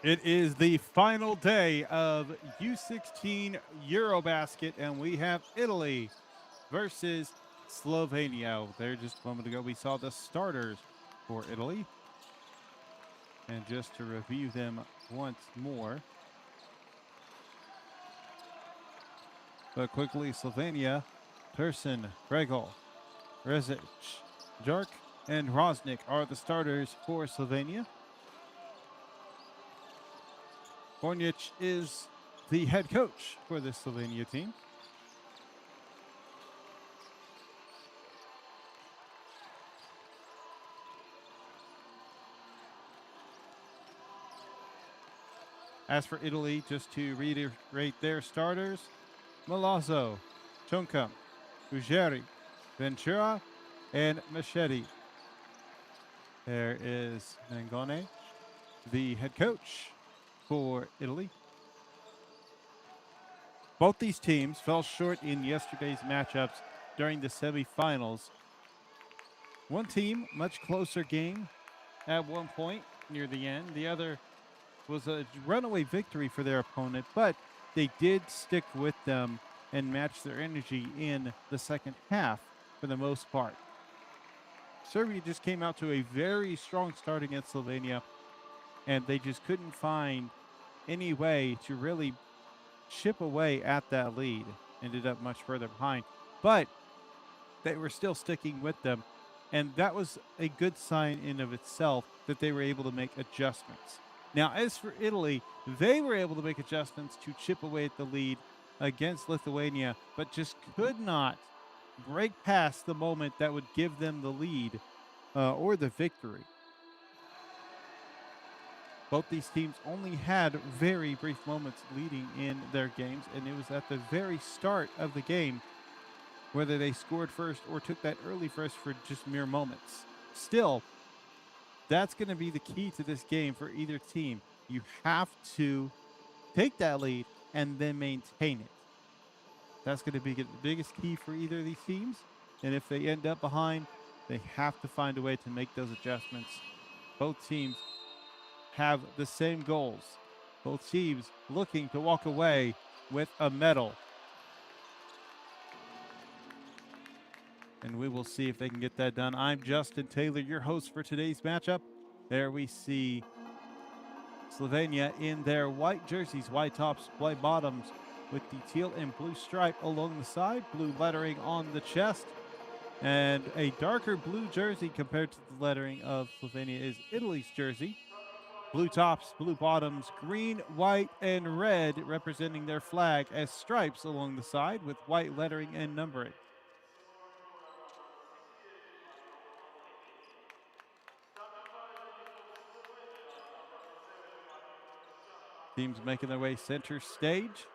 It is the final day of U16 EuroBasket, and we have Italy versus Slovenia. There just a moment ago, we saw the starters for Italy. And just to review them once more. But quickly, Slovenia, Tursin, Bregol, Rezic, Jark, and Rosnik are the starters for Slovenia. Bornic is the head coach for the Slovenia team. As for Italy, just to reiterate their starters, Milazzo, Chunkum, Ugeri, Ventura, and Machete. There is Mangone, the head coach for Italy. Both these teams fell short in yesterday's matchups during the semifinals. One team, much closer game at one point near the end. The other was a runaway victory for their opponent, but they did stick with them and match their energy in the second half for the most part. Serbia just came out to a very strong start against Slovenia, and they just couldn't find any way to really chip away at that lead. Ended up much further behind, but they were still sticking with them, and that was a good sign in of itself that they were able to make adjustments. Now, as for Italy, they were able to make adjustments to chip away at the lead against Lithuania, but just could not break past the moment that would give them the lead or the victory. Both these teams only had very brief moments leading in their games, and it was at the very start of the game, whether they scored first or took that early first for just mere moments. Still, that's going to be the key to this game for either team. You have to take that lead and then maintain it. That's going to be the biggest key for either of these teams. And if they end up behind, they have to find a way to make those adjustments. Both teams have the same goals. Both teams looking to walk away with a medal. And we will see if they can get that done. I'm Justin Taylor, your host for today's matchup. There we see Slovenia in their white jerseys, white tops, white bottoms, with the teal and blue stripe along the side, blue lettering on the chest, and a darker blue jersey compared to the lettering of Slovenia is Italy's jersey. Blue tops, blue bottoms, green, white, and red representing their flag as stripes along the side with white lettering and numbering. Teams making their way center stage.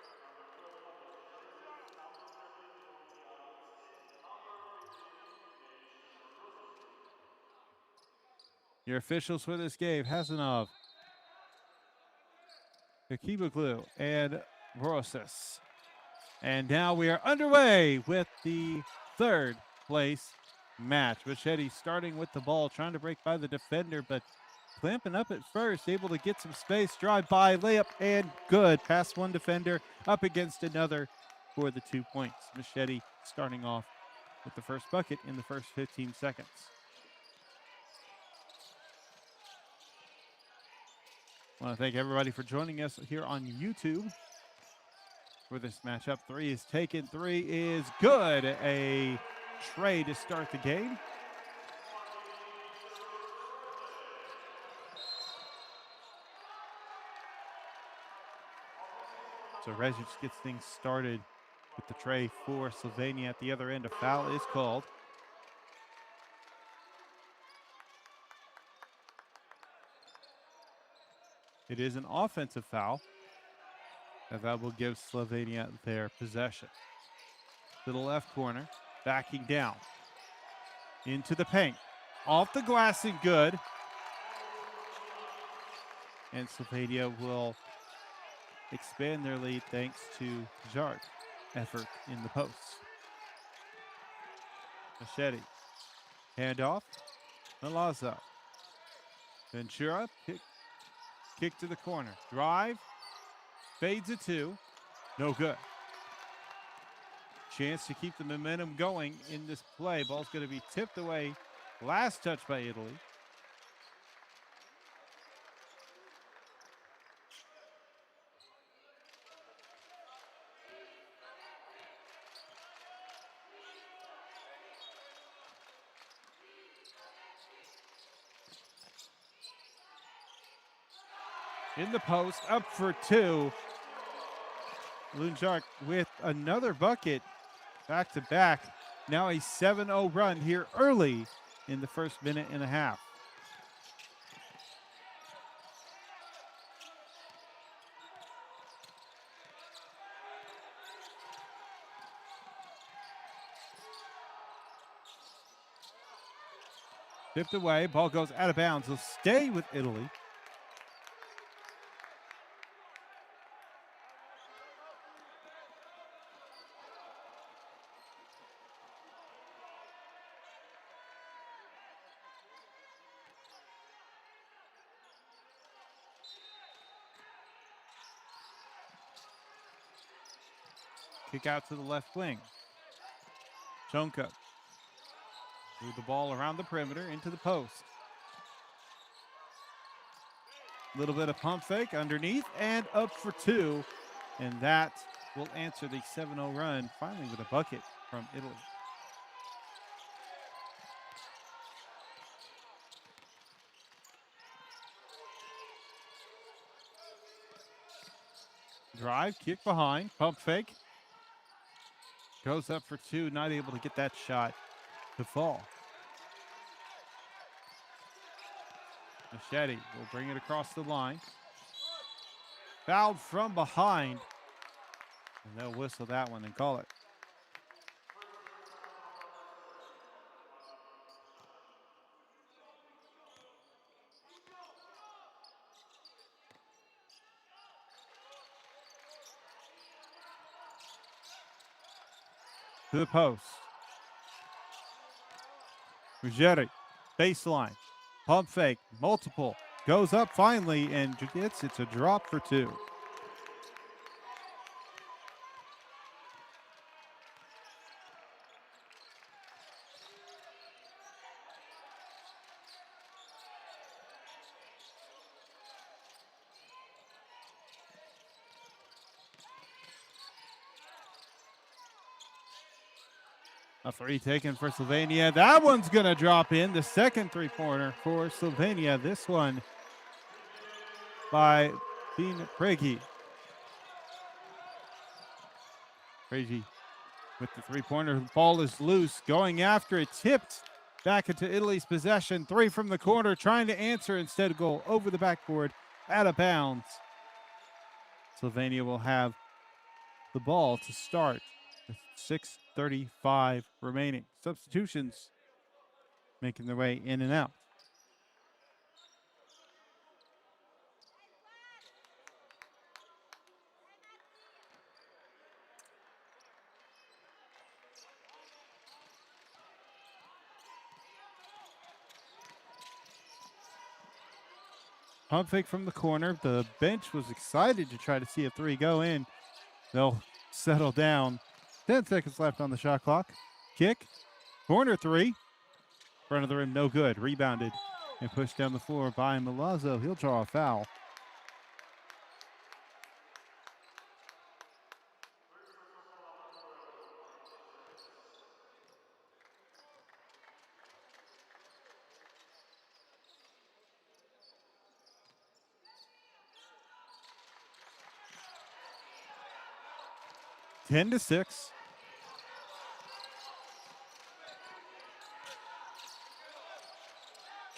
Your officials for this game, Hasanov, Kakiboglu, and Vorosas. And now we are underway with the third place match. Machete starting with the ball, trying to break by the defender, but clamping up at first, able to get some space, drive by, layup, and good. Past one defender, up against another for the 2 points. Machete starting off with the first bucket in the first 15 seconds. I want to thank everybody for joining us here on YouTube for this matchup. Three is taken, three is good. A tray to start the game. So Rezic gets things started with the tray for Slovenia. At the other end, a foul is called. It is an offensive foul, and that will give Slovenia their possession. To the left corner, backing down. Into the paint. Off the glass and good. And Slovenia will expand their lead thanks to Jark's effort in the post. Machete. Handoff. Milazzo. Ventura. Pick. Kick to the corner. Drive. Fades a two. No good. Chance to keep the momentum going in this play. Ball's going to be tipped away. Last touch by Italy. In the post, up for two. Lunjark with another bucket, back to back. Now a 7-0 run here early in the first minute and a half. Tipped away, ball goes out of bounds. He'll stay with Italy. Kick out to the left wing. Chonka. Move the ball around the perimeter into the post. A little bit of pump fake underneath and up for two. And that will answer the 7-0 run, finally with a bucket from Italy. Drive, kick behind, pump fake. Goes up for two, not able to get that shot to fall. Machete will bring it across the line. Fouled from behind. And they'll whistle that one and call it. To the post. Ruggieri, baseline, pump fake, multiple, goes up finally and gets it's a drop for two. A three taken for Slovenia. That one's going to drop in. The second three-pointer for Slovenia. This one by Dean Pregi. Pregi with the three-pointer. The ball is loose. Going after it. Tipped back into Italy's possession. Three from the corner. Trying to answer. Instead, goal over the backboard. Out of bounds. Slovenia will have the ball to start. 6:35 remaining. Substitutions making their way in and out. Pump fake from the corner. The bench was excited to try to see a three go in. They'll settle down. 10 seconds left on the shot clock. Kick. Corner three. Front of the rim, no good. Rebounded and pushed down the floor by Milazzo. He'll draw a foul. Ten to 6.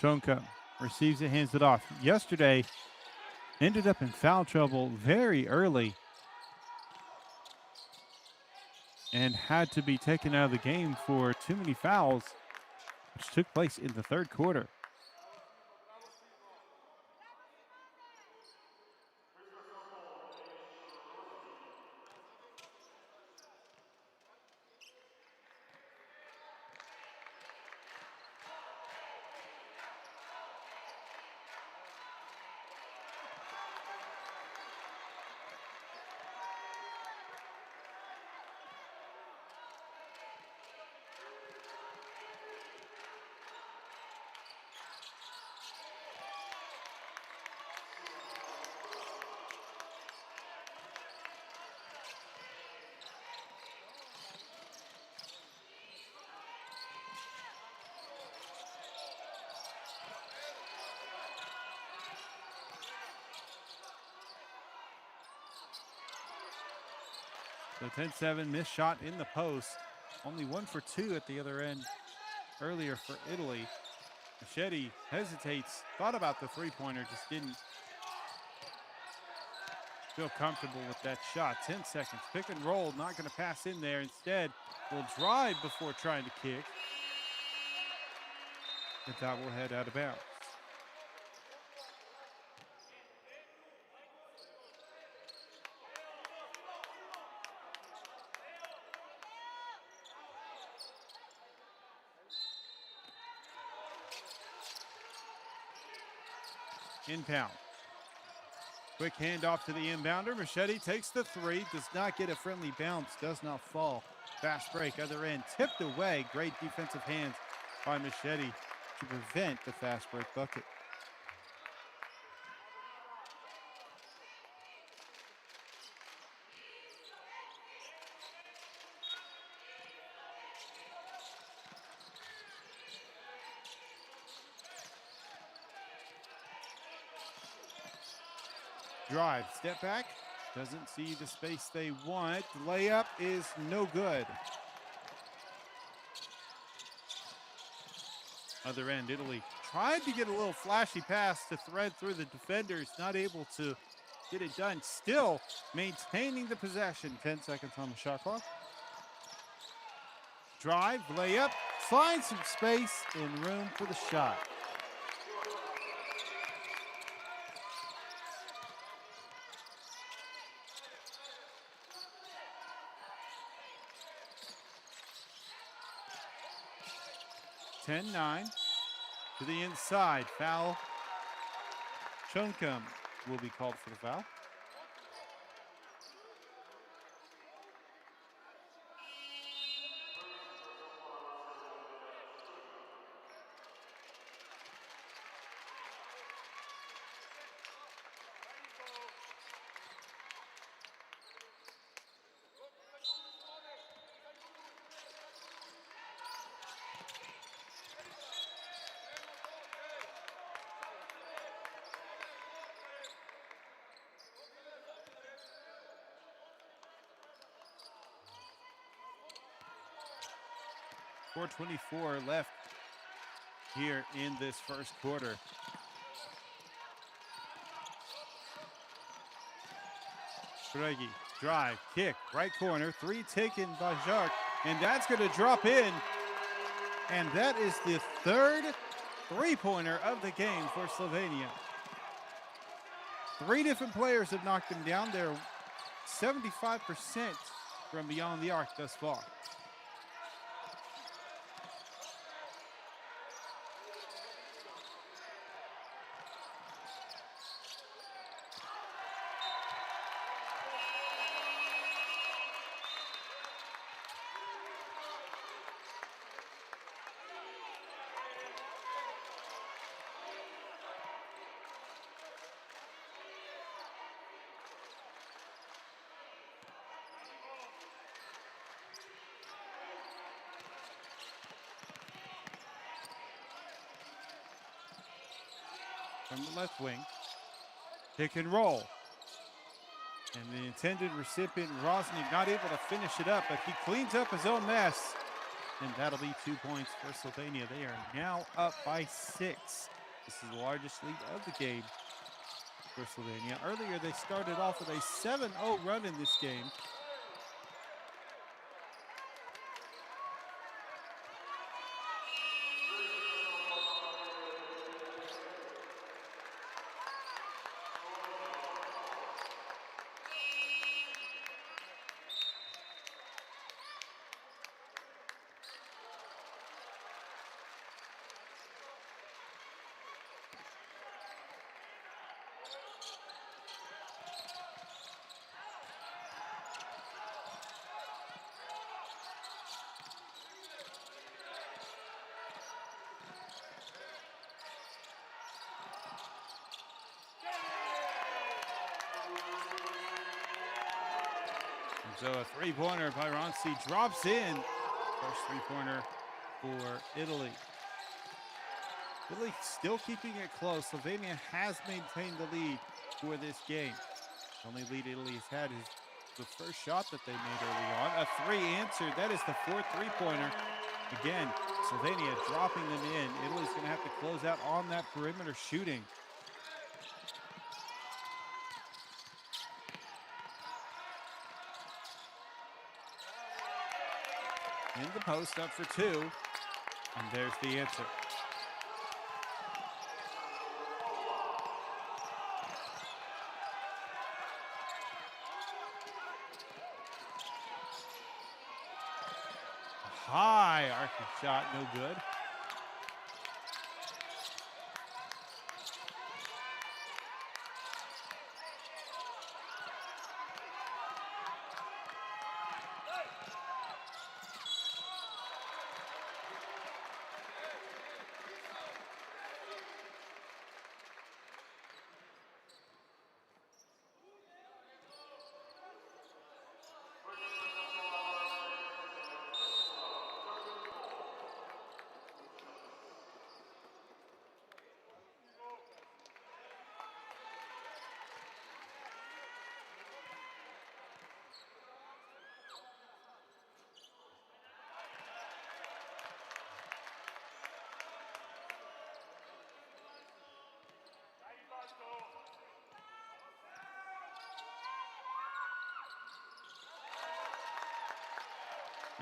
Chonka receives it, hands it off. Yesterday, ended up in foul trouble very early and had to be taken out of the game for too many fouls, which took place in the third quarter. So 10-7, missed shot in the post. Only 1 for 2 at the other end earlier for Italy. Machete hesitates, thought about the three-pointer, just didn't feel comfortable with that shot. 10 seconds, pick and roll, not going to pass in there. Instead, will drive before trying to kick. The top will head out of bounds. Inbound. Quick handoff to the inbounder. Machete takes the three. Does not get a friendly bounce. Does not fall. Fast break. Other end. Tipped away. Great defensive hands by Machete to prevent the fast break bucket. Drive, step back, doesn't see the space they want. Layup is no good. Other end, Italy tried to get a little flashy pass to thread through the defenders, not able to get it done. Still maintaining the possession. 10 seconds on the shot clock. Drive, layup, finds some space and room for the shot. (10-9) to the inside. Foul. Chunkum will be called for the foul. .424 left here in this first quarter. Stregi, drive, kick, right corner, three taken by Jacques, and that's going to drop in. And that is the third three-pointer of the game for Slovenia. Three different players have knocked them down. They're 75% from beyond the arc thus far. From the left wing, pick and roll. And the intended recipient, Rosnik, not able to finish it up, but he cleans up his own mess. And that'll be 2 points for Slovenia. They are now up by 6. This is the largest lead of the game for Slovenia. Earlier, they started off with a 7-0 run in this game. So a three-pointer by Ronci drops in. First three-pointer for Italy. Italy still keeping it close. Slovenia has maintained the lead for this game. The only lead Italy has had is the first shot that they made early on. A three answered. That is the fourth three-pointer. Again, Slovenia dropping them in. Italy's going to have to close out on that perimeter shooting. In the post, up for two. And there's the answer. High arcing shot, no good.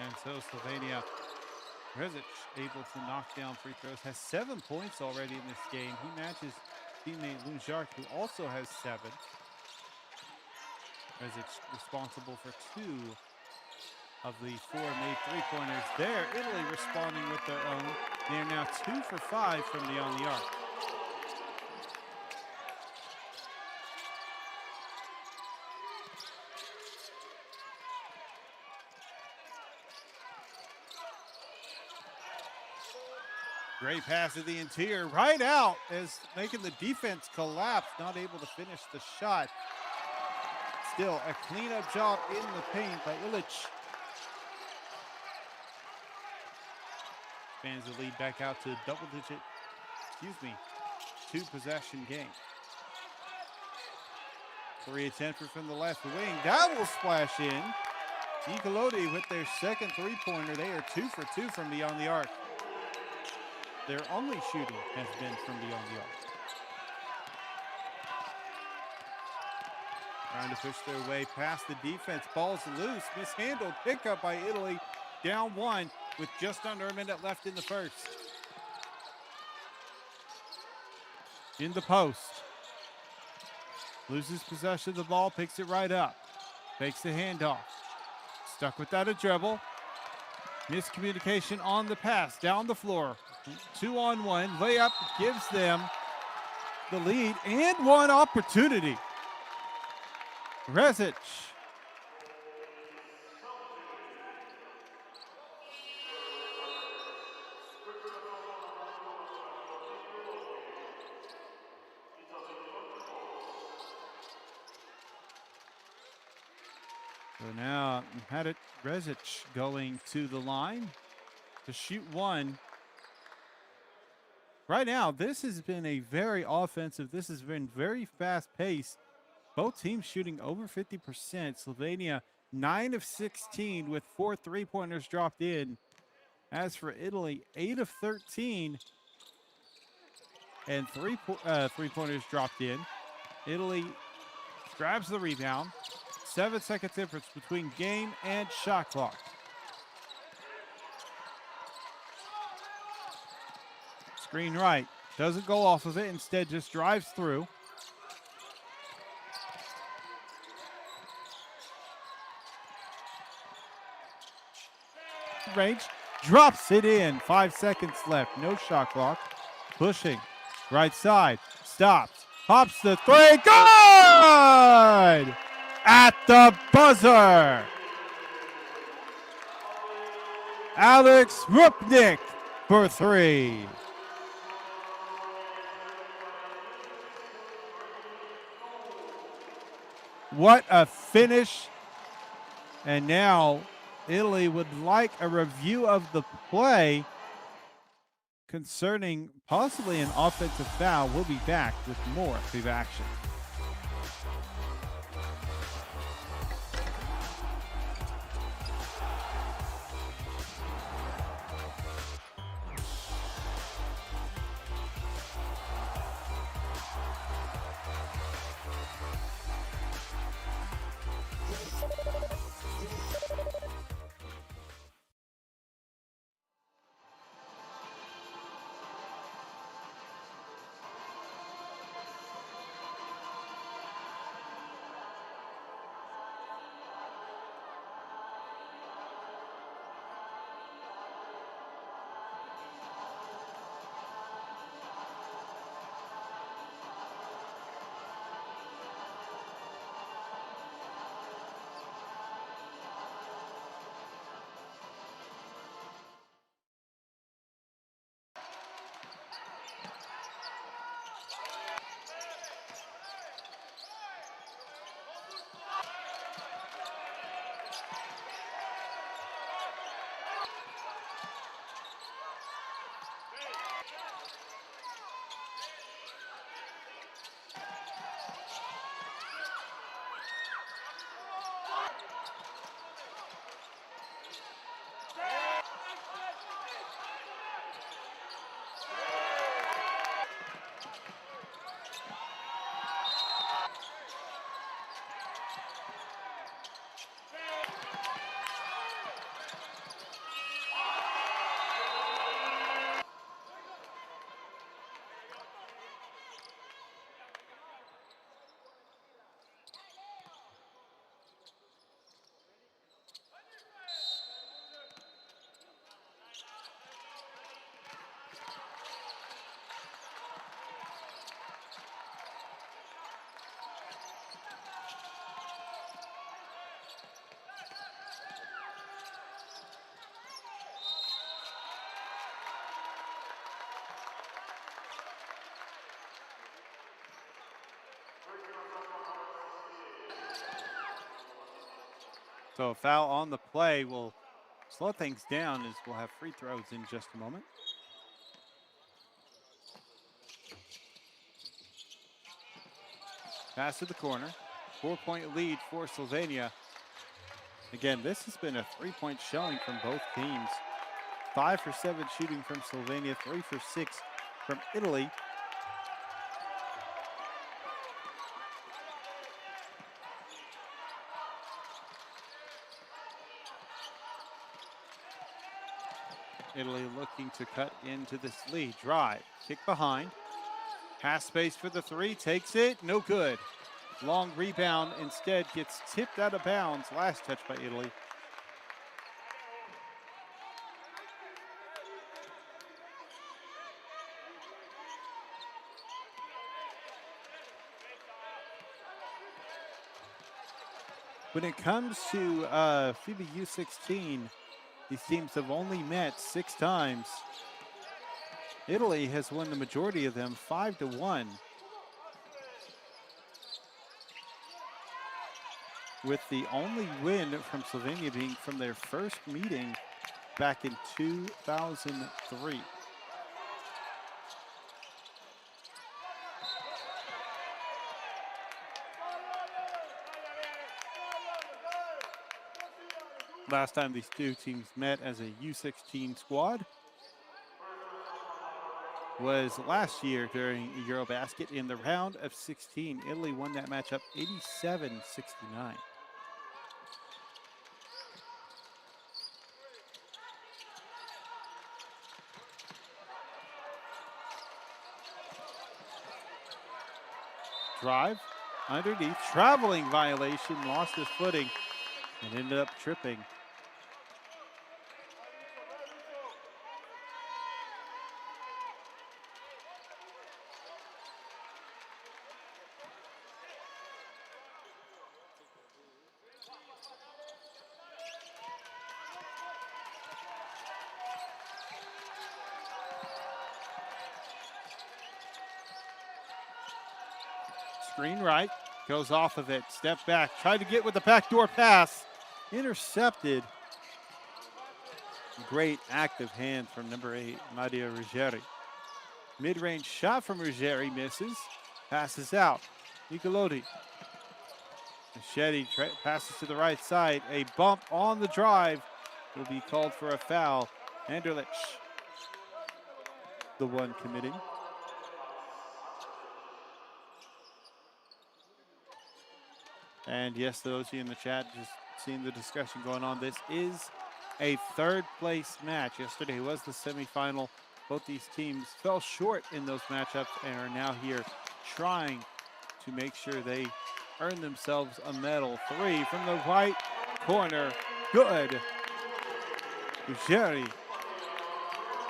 And so Slovenia, Rezic able to knock down free throws, has 7 points already in this game. He matches teammate Lunjart, who also has 7. Rezic responsible for 2 of the 4 made three-pointers there. Italy responding with their own. They are now 2 for 5 from beyond the arc. Great pass to the interior, right out, as making the defense collapse, not able to finish the shot. Still a cleanup job in the paint by Ilic. Fans the lead back out to a double-digit, 2-possession game. 3 attempts from the left wing. That will splash in. Nicolodi with their second three-pointer. They are 2 for 2 from beyond the arc. Their only shooting has been from beyond the arc. Trying to push their way past the defense. Ball's loose, mishandled, pickup by Italy. Down 1 with just under a minute left in the first. In the post. Loses possession of the ball, picks it right up. Fakes the handoff. Stuck without a dribble. Miscommunication on the pass, down the floor. 2-on-1, layup gives them the lead and one opportunity. Rezic. So now had it Rezic going to the line to shoot one. Right now, this has been a very offensive, this has been very fast-paced. Both teams shooting over 50%. Slovenia, 9 of 16 with 4 three-pointers dropped in. As for Italy, 8 of 13 and 3 three-pointers dropped in. Italy grabs the rebound. 7-second difference between game and shot clock. Screen right. Doesn't go off of it. Instead, just drives through. Range. Drops it in. 5 seconds left. No shot clock. Pushing. Right side. Stops. Pops the three. Good! At the buzzer. Alex Rupnik for 3. What a finish. And now Italy would like a review of the play concerning possibly an offensive foul. We'll be back with more FIBA action. So a foul on the play will slow things down as we'll have free throws in just a moment. Pass to the corner. 4-point lead for Slovenia. Again, this has been a three-point showing from both teams. 5 for 7 shooting from Slovenia, 3 for 6 from Italy. Italy looking to cut into this lead. Drive, kick behind. Pass space for the three, takes it, no good. Long rebound instead gets tipped out of bounds. Last touch by Italy. When it comes to FIBA U16, these teams have only met 6 times. Italy has won the majority of them 5-1. With the only win from Slovenia being from their first meeting back in 2003. Last time these two teams met as a U16 squad was last year during EuroBasket in the round of 16. Italy won that matchup 87-69. Drive underneath, traveling violation, lost his footing and ended up tripping. Screen right, goes off of it, step back, tried to get with the backdoor pass, intercepted. Great active hand from number 8, Maria Ruggeri. Mid-range shot from Ruggeri misses, passes out. Nicolodi. Machete passes to the right side, a bump on the drive will be called for a foul. Anderlich, the one committing. And yes, those of you in the chat just seeing the discussion going on, this is a third place match. Yesterday was the semifinal. Both these teams fell short in those matchups and are now here trying to make sure they earn themselves a medal. 3 from the right corner, good. Ruggeri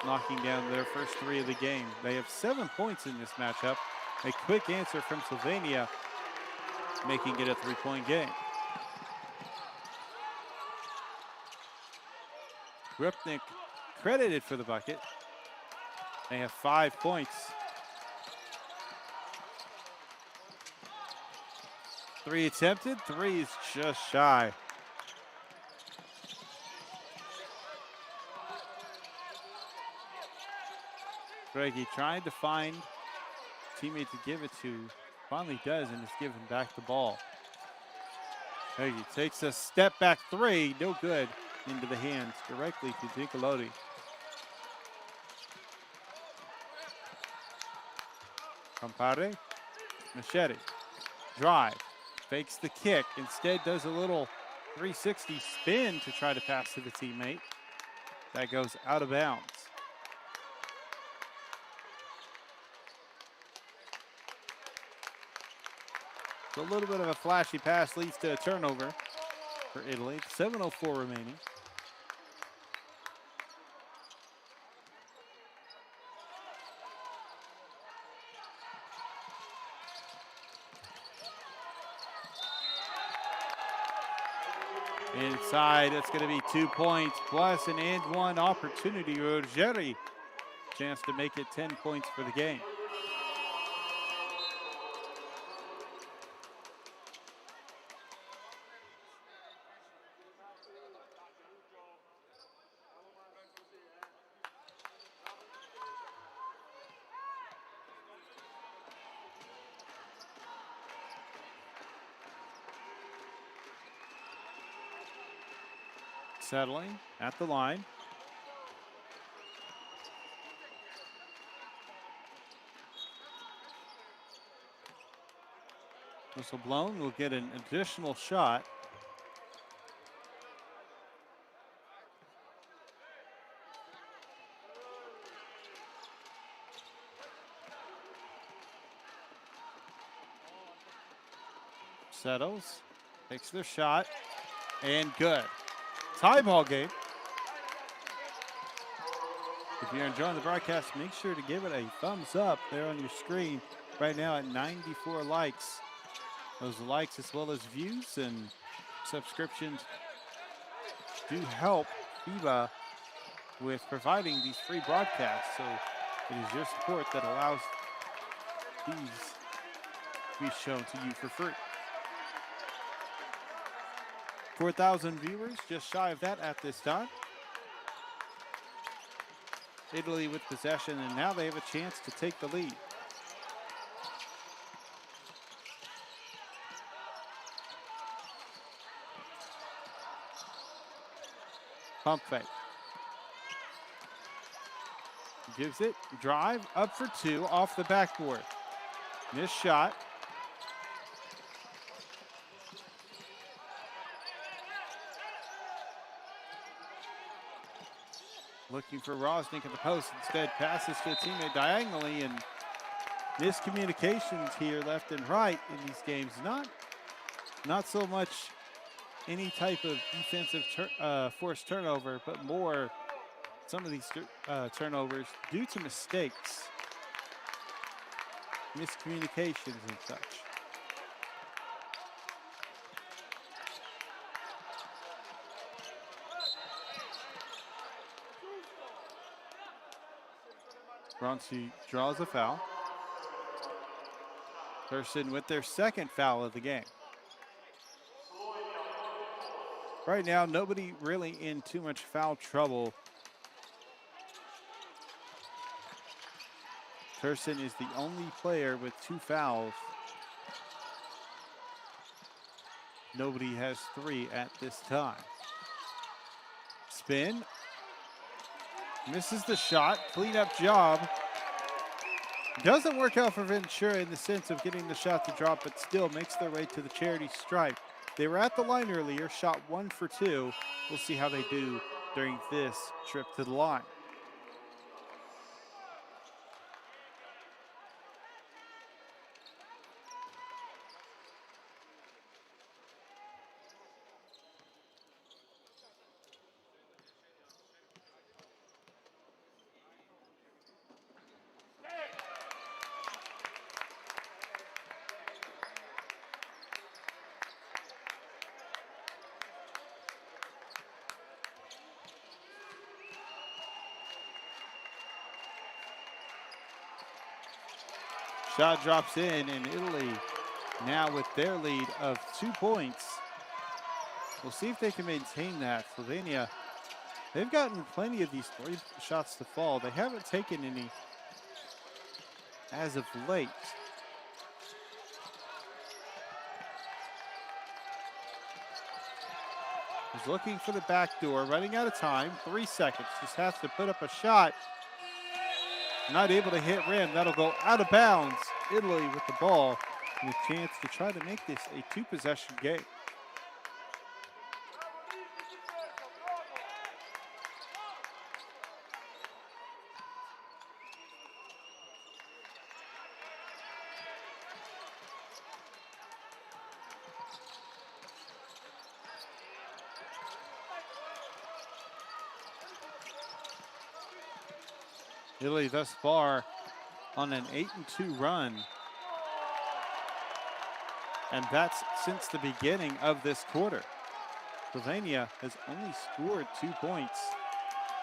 knocking down their first 3 of the game. They have 7 points in this matchup. A quick answer from Slovenia, making it a 3-point game. Rupnik credited for the bucket. They have 5 points. 3 attempted, 3 is just shy. Greggy trying to find a teammate to give it to. Finally does and is giving back the ball. Greggy takes a step back three. No good. Into the hands directly to Dinkalodi. Campare. Machete. Drive. Fakes the kick. Instead does a little 360 spin to try to pass to the teammate. That goes out of bounds. So a little bit of a flashy pass leads to a turnover for Italy. 7:04 remaining. Inside, that's going to be 2 points plus an and one opportunity. Rogeri, chance to make it 10 points for the game. Settling at the line. Whistle blown, we'll get an additional shot. Settles, takes their shot, and good. Tie ball game. If you're enjoying the broadcast, make sure to give it a thumbs up there on your screen right now at 94 likes. Those likes as well as views and subscriptions do help FIBA with providing these free broadcasts. So it is your support that allows these to be shown to you for free. 4,000 viewers, just shy of that at this time. Italy with possession, and now they have a chance to take the lead. Pump fake. Gives it, drive, up for two, off the backboard. Missed shot. Looking for Rosnick at the post, instead passes to a teammate diagonally, and miscommunications here left and right in these games. Not so much any type of defensive forced turnover, but more some of these turnovers due to mistakes, miscommunications and such. Bronte draws a foul. Thurston with their second foul of the game. Right now, nobody really in too much foul trouble. Thurston is the only player with 2 fouls. Nobody has 3 at this time. Spin. Misses the shot, cleanup job. Doesn't work out for Ventura in the sense of getting the shot to drop, but still makes their way to the charity stripe. They were at the line earlier, shot 1 for 2. We'll see how they do during this trip to the line. Shot drops in, and Italy now with their lead of 2 points. We'll see if they can maintain that. Slovenia, they've gotten plenty of these 3 shots to fall. They haven't taken any as of late. He's looking for the back door, running out of time, 3 seconds. Just has to put up a shot. Not able to hit rim. That'll go out of bounds. Italy with the ball and a chance to try to make this a 2-possession game. Italy thus far on an 8-2 run. And that's since the beginning of this quarter. Slovenia has only scored 2 points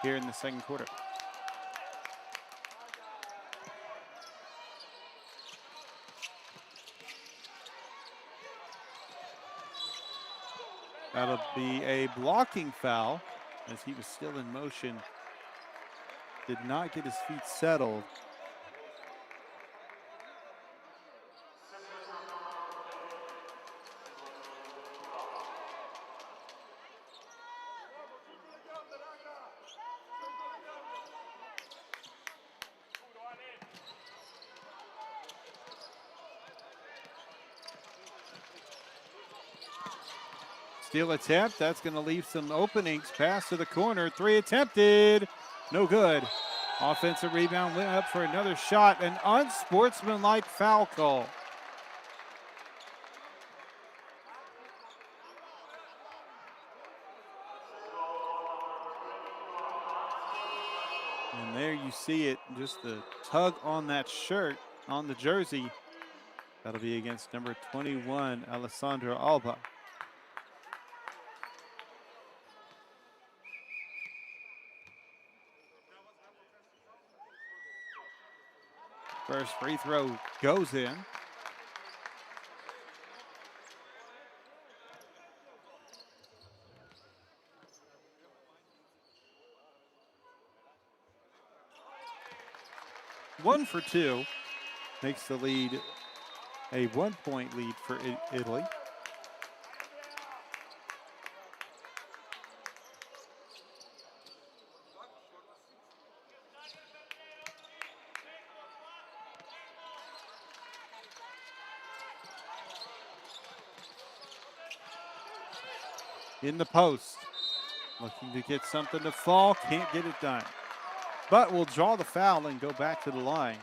here in the second quarter. That'll be a blocking foul as he was still in motion. Did not get his feet settled. Steal attempt, that's going to leave some openings. Pass to the corner, 3 attempted, no good. Offensive rebound, went up for another shot, an unsportsmanlike foul call. And there you see it, just the tug on that shirt, on the jersey. That'll be against number 21, Alessandro Alba. First free throw goes in. One for 2 makes the lead a 1-point lead for Italy. In the post, looking to get something to fall, can't get it done. But will draw the foul and go back to the line.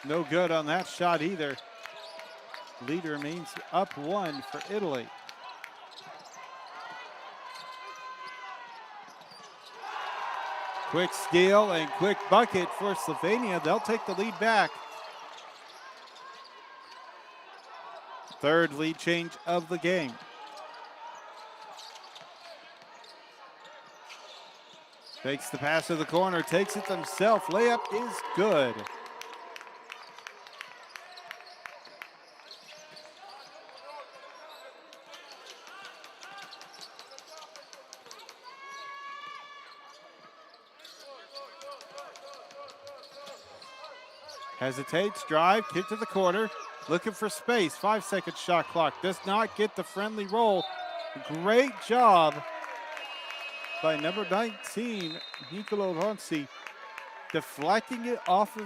No good on that shot either. Lead remains up 1 for Italy. Quick steal and quick bucket for Slovenia. They'll take the lead back. Third lead change of the game. Takes the pass to the corner, takes it himself. Layup is good. Hesitates, drive, kick to the corner, looking for space. 5-second shot clock, does not get the friendly roll. Great job by number 19, Nicolo Ronzi, deflecting it off of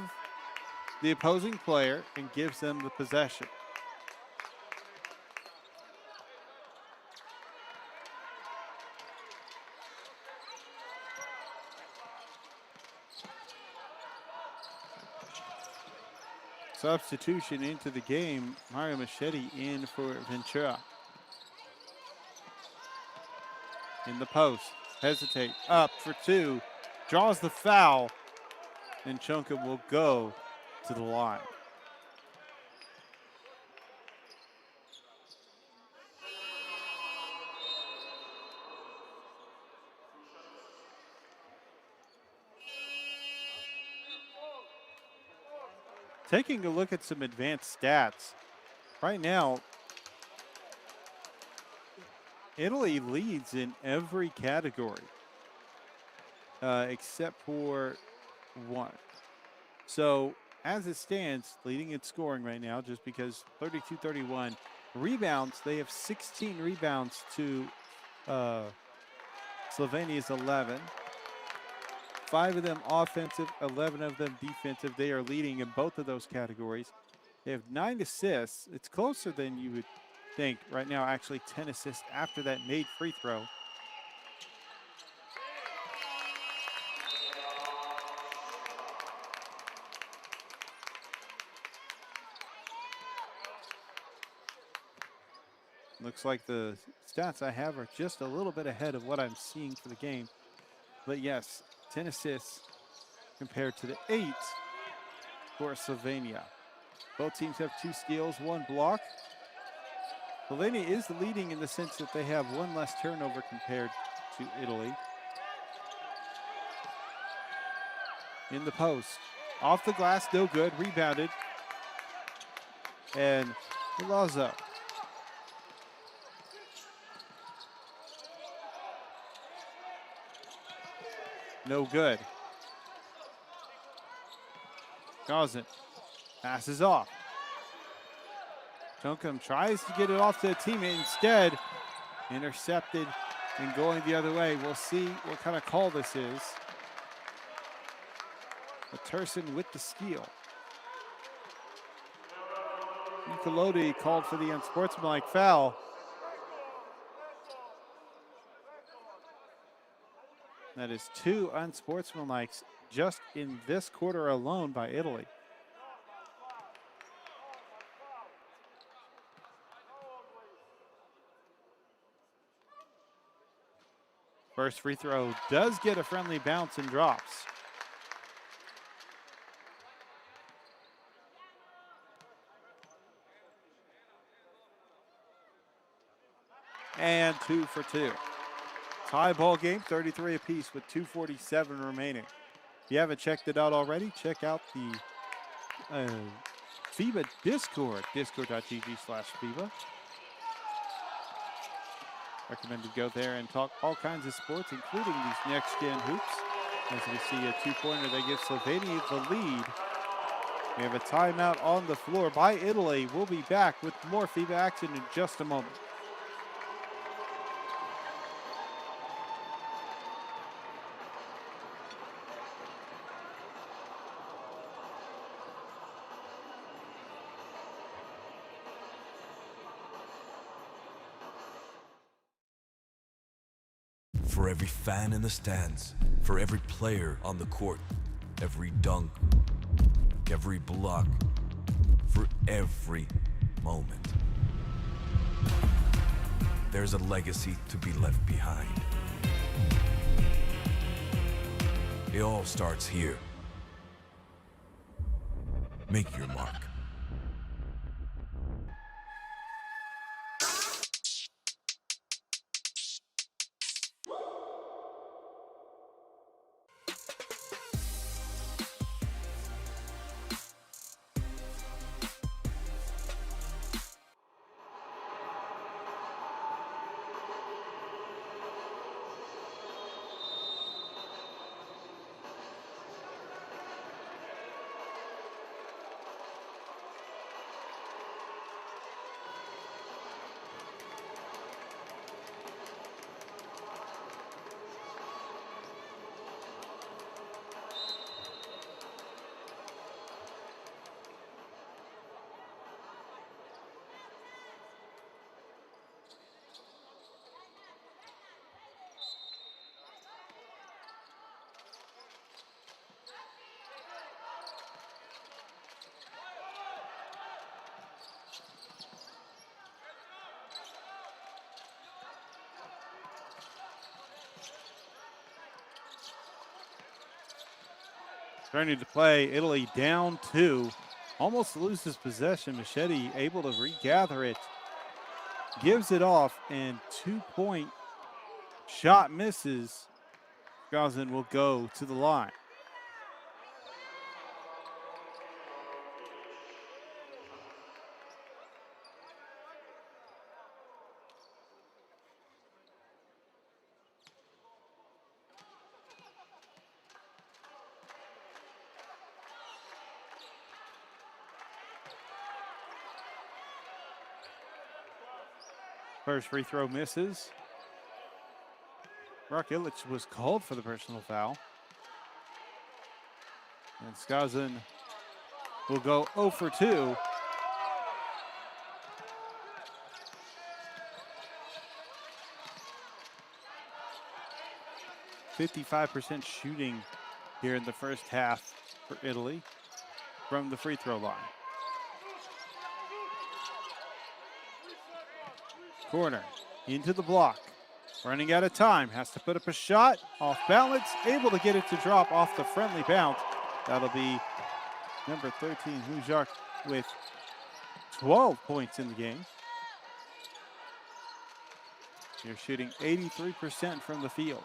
the opposing player and gives them the possession. Substitution into the game, Mario Machete in for Ventura. In the post, hesitate, up for 2, draws the foul, and Chunkum will go to the line. Taking a look at some advanced stats, right now, Italy leads in every category except for one. So as it stands, leading in scoring right now, just because 32-31. Rebounds, they have 16 rebounds to Slovenia's 11. 5 of them offensive, 11 of them defensive. They are leading in both of those categories. They have 9 assists. It's closer than you would think. Right now, actually 10 assists after that made free throw. Looks like the stats I have are just a little bit ahead of what I'm seeing for the game. But yes, 10 assists compared to the 8 for Slovenia. Both teams have 2 steals, 1 block. Slovenia is leading in the sense that they have 1 less turnover compared to Italy. In the post. Off the glass, no good. Rebounded. And Lazo. No good. Doesn't. Passes off. Chunkum tries to get it off to a teammate. Instead, intercepted and going the other way. We'll see what kind of call this is. Terson with the steal. Nicolodi called for the unsportsmanlike foul. That is 2 unsportsmanlikes just in this quarter alone by Italy. First free throw does get a friendly bounce and drops. And 2 for 2. Tie ball game, 33 apiece with 2:47 remaining. If you haven't checked it out already, check out the FIBA Discord, discord.gg/FIBA. Recommend to go there and talk all kinds of sports, including these next-gen hoops. As we see a 2-pointer that gives Slovenia the lead. We have a timeout on the floor by Italy. We'll be back with more FIBA action in just a moment. For every fan in the stands, for every player on the court, every dunk, every block, for every moment, there's a legacy to be left behind. It all starts here. Make your mark. Turning to play, Italy down 2. Almost loses possession. Machete able to regather it. Gives it off, and 2-point shot misses. Skazin will go to the line. First free throw misses. Brock Illich was called for the personal foul. And Skazin will go 0 for 2. .55% shooting here in the first half for Italy from the free throw line. Corner into the block. Running out of time, has to put up a shot. Off balance, able to get it to drop off the friendly bounce. That'll be number 13, Hujark, with 12 points in the game. You're shooting 83% from the field.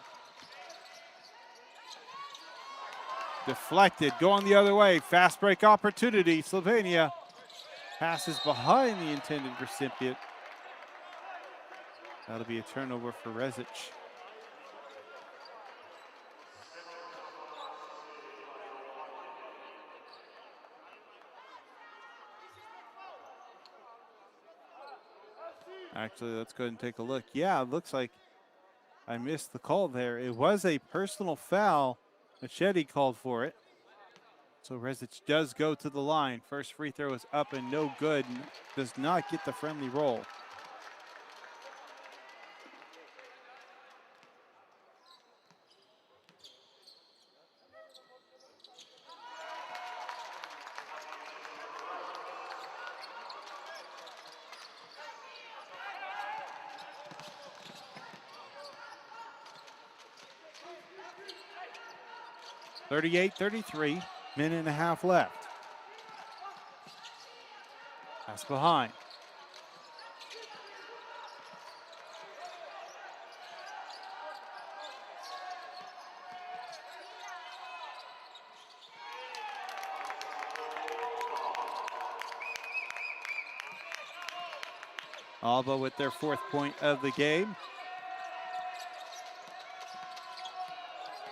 Deflected, going the other way. Fast break opportunity. Slovenia passes behind the intended recipient. That'll be a turnover for Rezic. Actually, let's go ahead and take a look. Yeah, it looks like I missed the call there. It was a personal foul. Machete called for it. So Rezic does go to the line. First free throw is up and no good. Does not get the friendly roll. .38-33, minute and a half left. Pass behind. Alba with their 4th point of the game.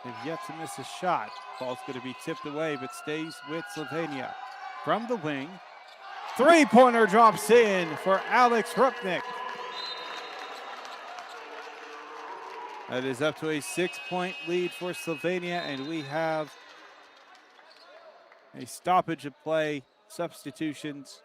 They've yet to miss a shot. Ball's going to be tipped away, but stays with Slovenia. From the wing, 3-pointer drops in for Alex Rupnik. That is up to a 6-point lead for Slovenia, and we have a stoppage of play, substitutions.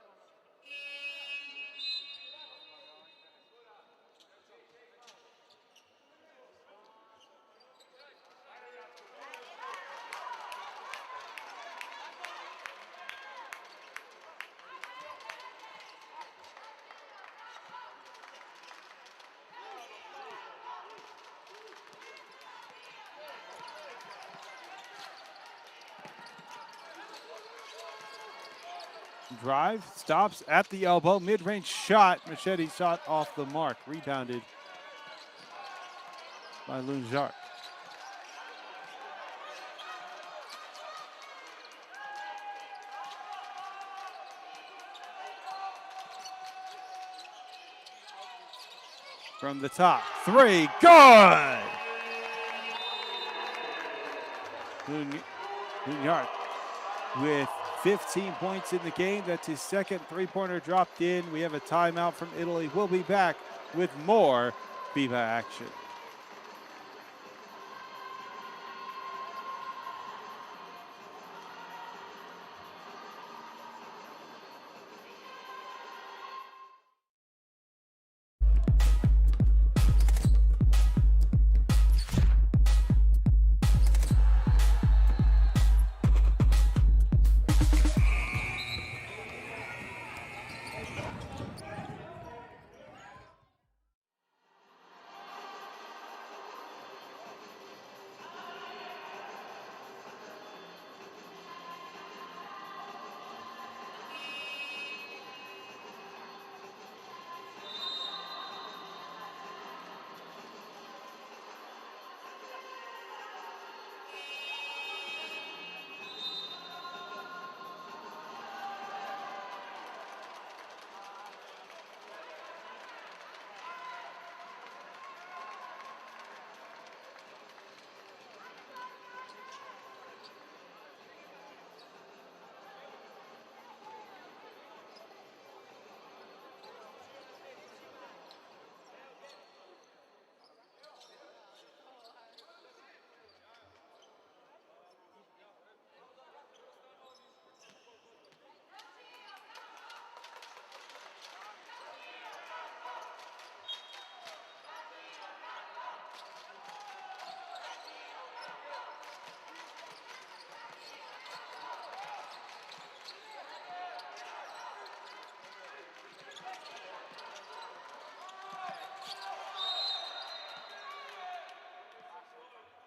Drive, stops at the elbow, mid-range shot. Machete shot off the mark, rebounded by Lunjark. From the top, 3, good! Lunjark with 15 points in the game. That's his 2nd 3-pointer dropped in. We have a timeout from Italy. We'll be back with more FIBA action.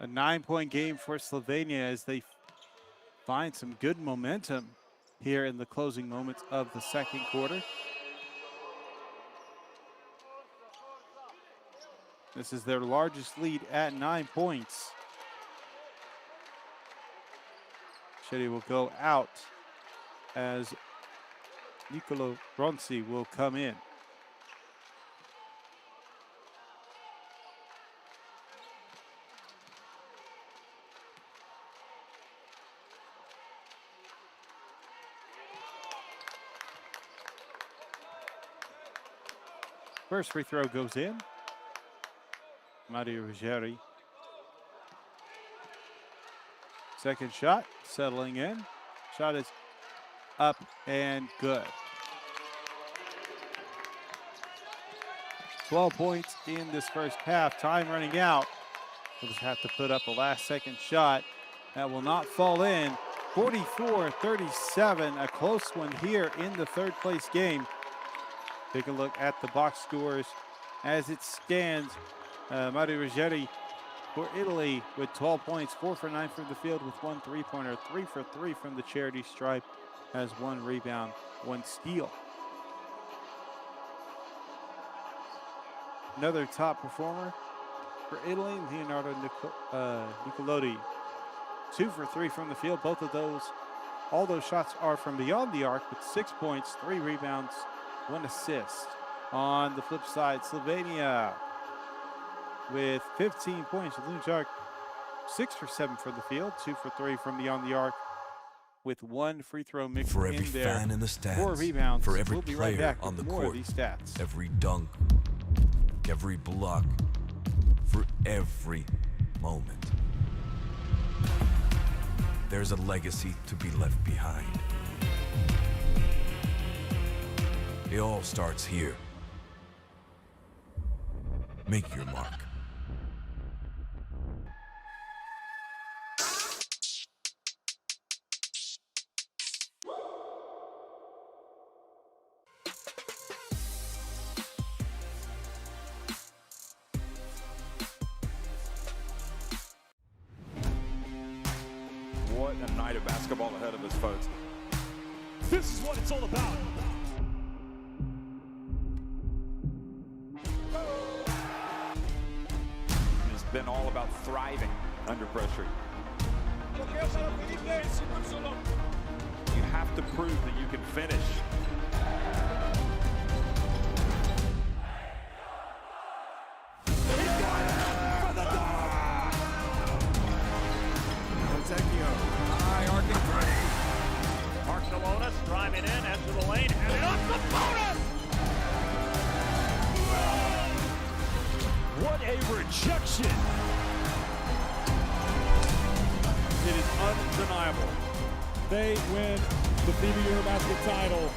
A 9-point game for Slovenia as they find some good momentum here in the closing moments of the second quarter. This is their largest lead at 9 points. Shetty will go out as Nicolo Bronzi will come in. First free throw goes in. Mario Ruggieri. Second shot, settling in. Shot is up and good. 12 points in this first half. Time running out. We'll just have to put up a last-second shot. That will not fall in. 44-37, a close one here in the third-place game. Take a look at the box scores as it stands. Mario Ruggieri for Italy with 12 points, 4 for 9 from the field with 1 3-pointer, 3 for 3 from the charity stripe, has 1 rebound, 1 steal. Another top performer for Italy, Leonardo Nicolotti. 2 for 3 from the field. Both of those, all those shots are from beyond the arc with 6 points, 3 rebounds, 1 assist. On the flip side, Slovenia with 15 points. Lunjak, 6 for 7 from the field, 2 for 3 from beyond the arc, with 1 free throw mixed For every in there. fan in the stands, 4 rebounds. for every We'll be right player back on with the more court, of these stats. every dunk, every block, for every moment. There's a legacy to be left behind. It all starts here. Make your mark. What a night of basketball ahead of us, folks. This is what it's all about. It's been all about thriving under pressure. You have to prove that you can finish. Barcelona driving in, enter the lane, and it off the bonus! What a rejection! It is undeniable. They win the FIBA EuroBasket title.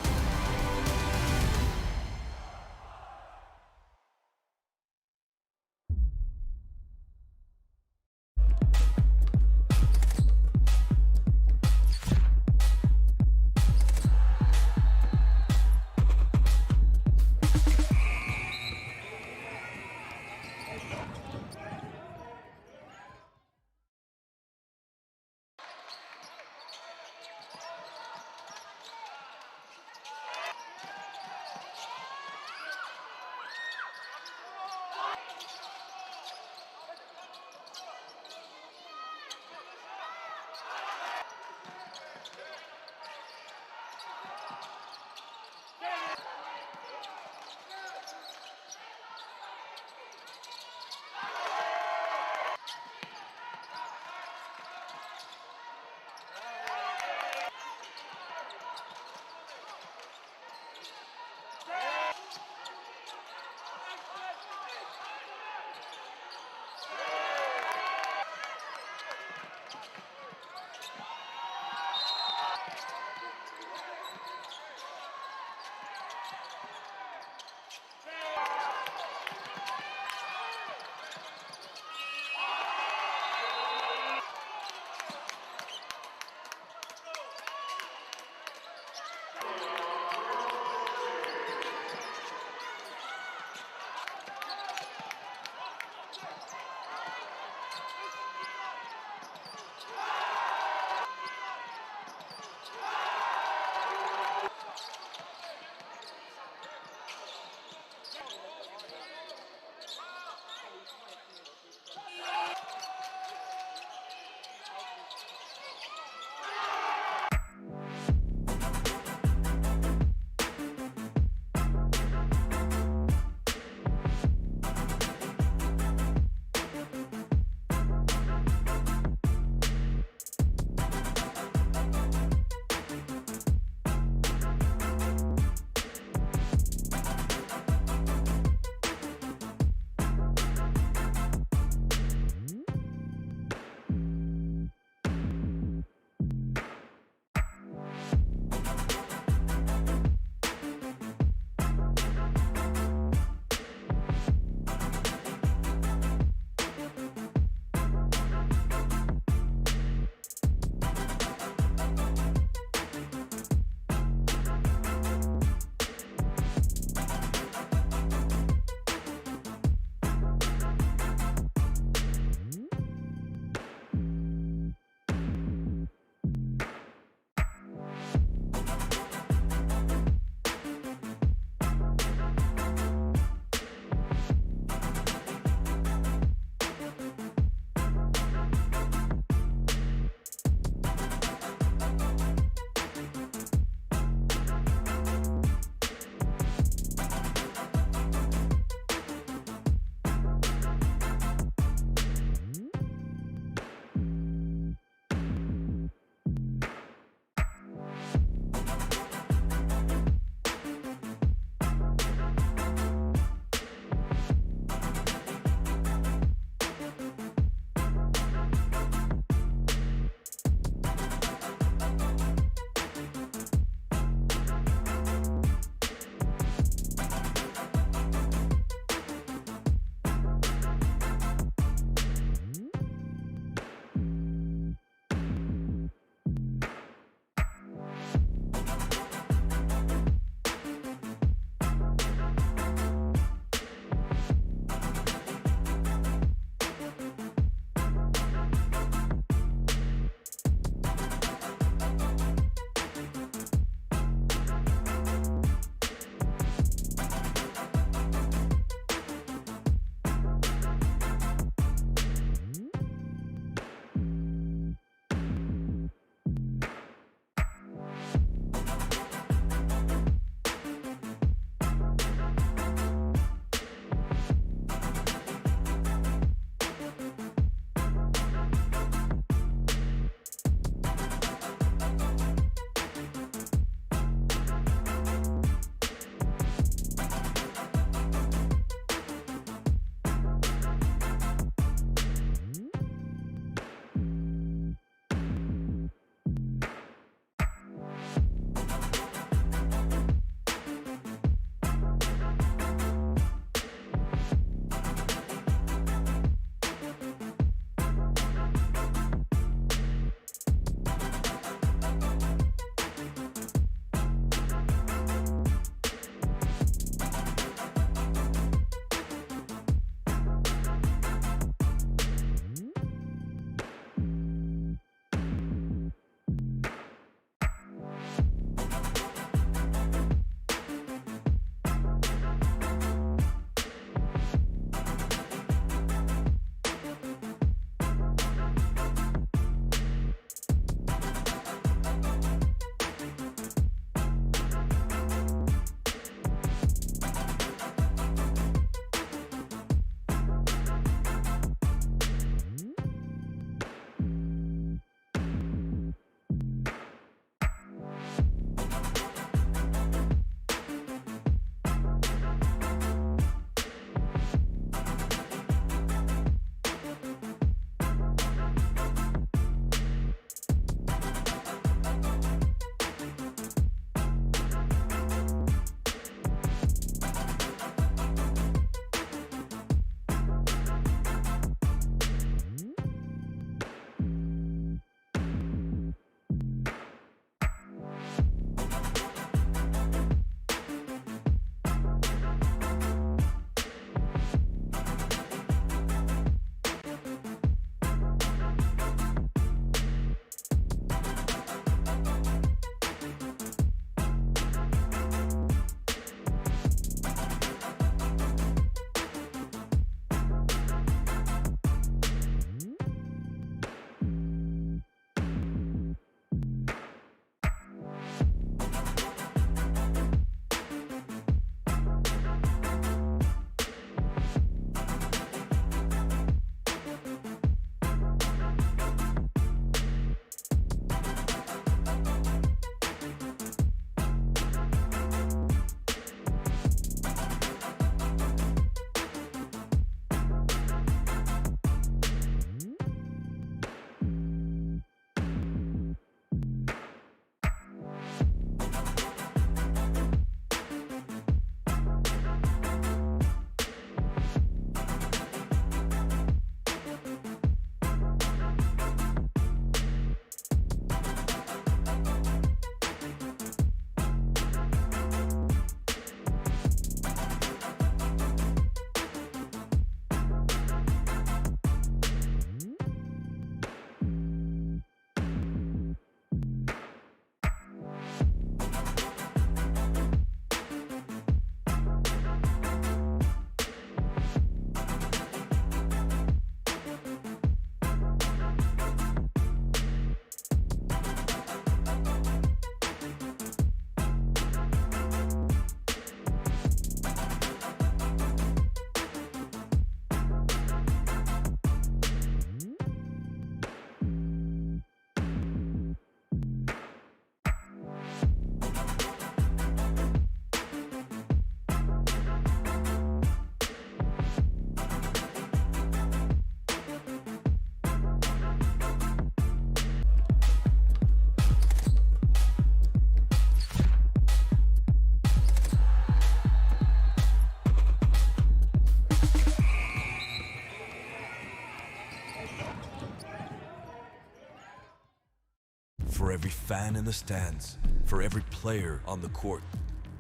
For every fan in the stands, for every player on the court,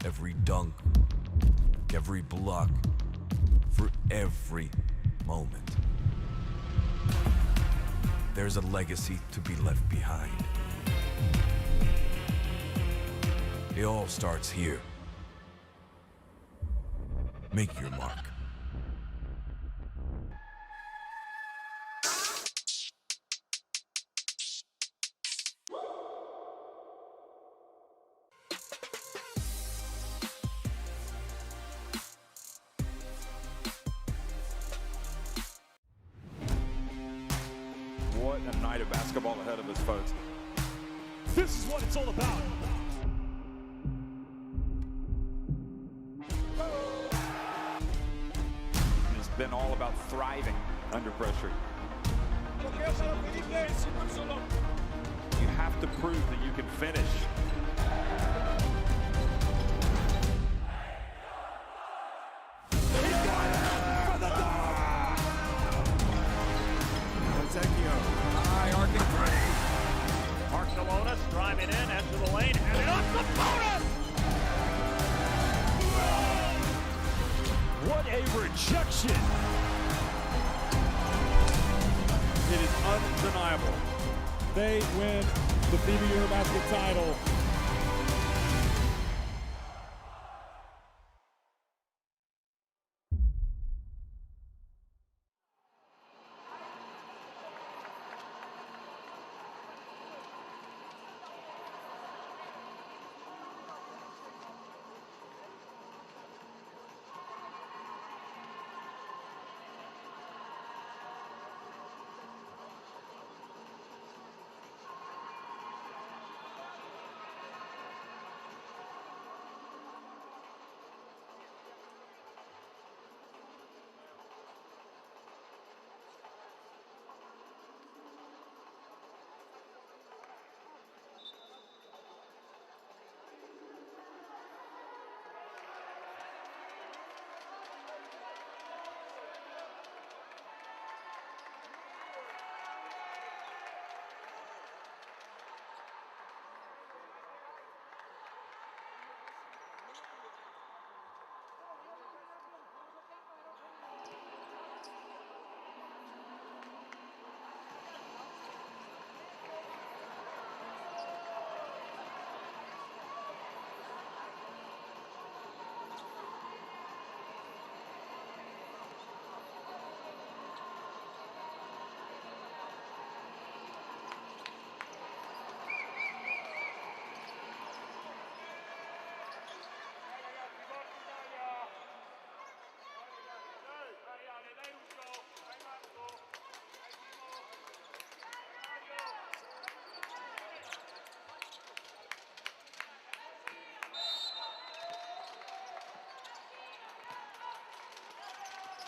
every dunk, every block, for every moment. There's a legacy to be left behind. It all starts here. Make your mark. What a night of basketball ahead of us, folks. This is what it's all about. It's been all about thriving under pressure. You have to prove that you can finish. Barcelona driving in, into the lane, and it off the bonus! What a rejection. It is undeniable. They win the FIBA EuroBasket title.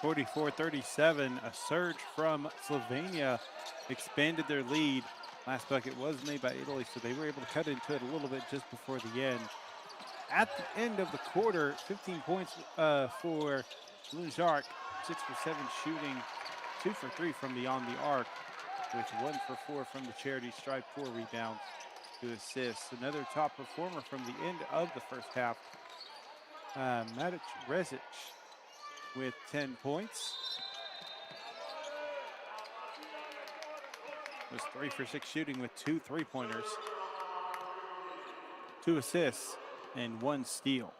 (44-37), a surge from Slovenia expanded their lead. Last bucket was made by Italy, so they were able to cut into it a little bit just before the end. At the end of the quarter, 15 points for Lunjark, 6 for 7 shooting, 2 for 3 from beyond the arc, with 1 for 4 from the charity stripe, 4 rebounds, 2 assists. Another top performer from the end of the first half, Madic Rezic, with 10 points. Was 3 for 6 shooting with 2 3-pointers, 2 assists, and 1 steal.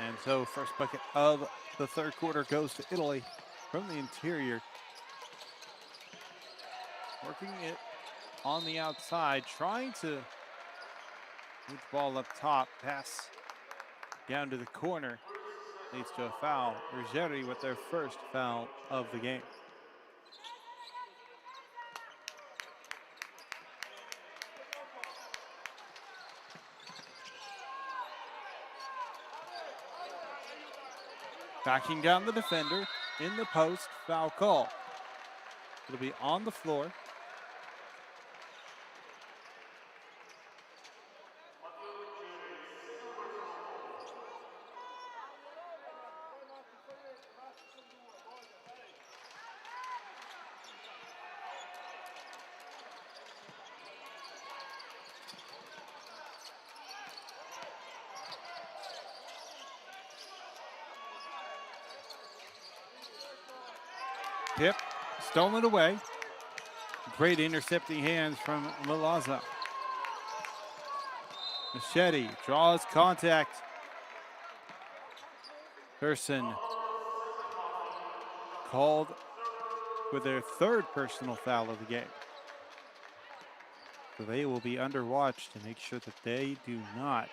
And so first bucket of the third quarter goes to Italy from the interior. Working it on the outside, trying to move the ball up top, pass down to the corner, leads to a foul. Ruggeri with their first foul of the game. Backing down the defender in the post, foul call. It'll be on the floor. Tip, stolen away. Great intercepting hands from Malaza. Machete draws contact. Person called for their third personal foul of the game. So they will be under watch to make sure that they do not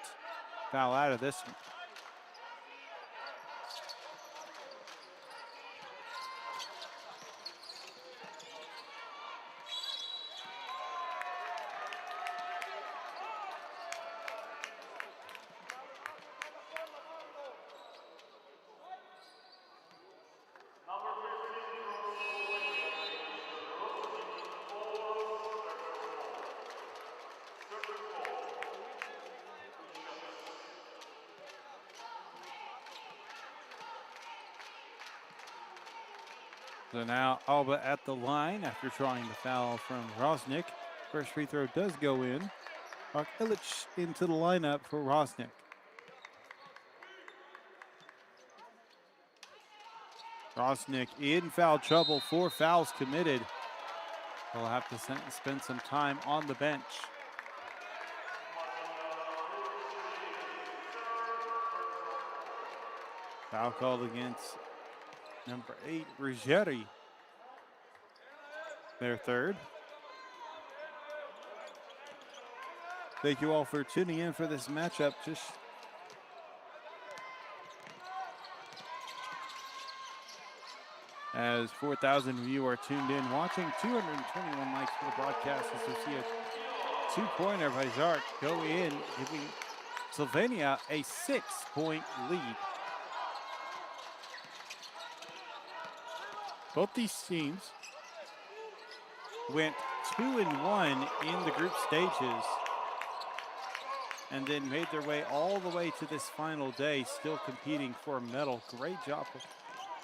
foul out of this one. So now Alba at the line after drawing the foul from Rosnick. First free throw does go in. Mark Illich into the lineup for Rosnick. Rosnick in foul trouble, 4 fouls committed. He'll have to spend some time on the bench. Foul called against number 8, Ruggieri. Their third. Thank you all for tuning in for this matchup. Just as 4,000 of you are tuned in watching, 221 likes for the broadcast as we see a 2-pointer by Zark go in, giving Slovenia a 6-point lead. Both these teams went 2-1 in the group stages and then made their way all the way to this final day, still competing for a medal. Great job of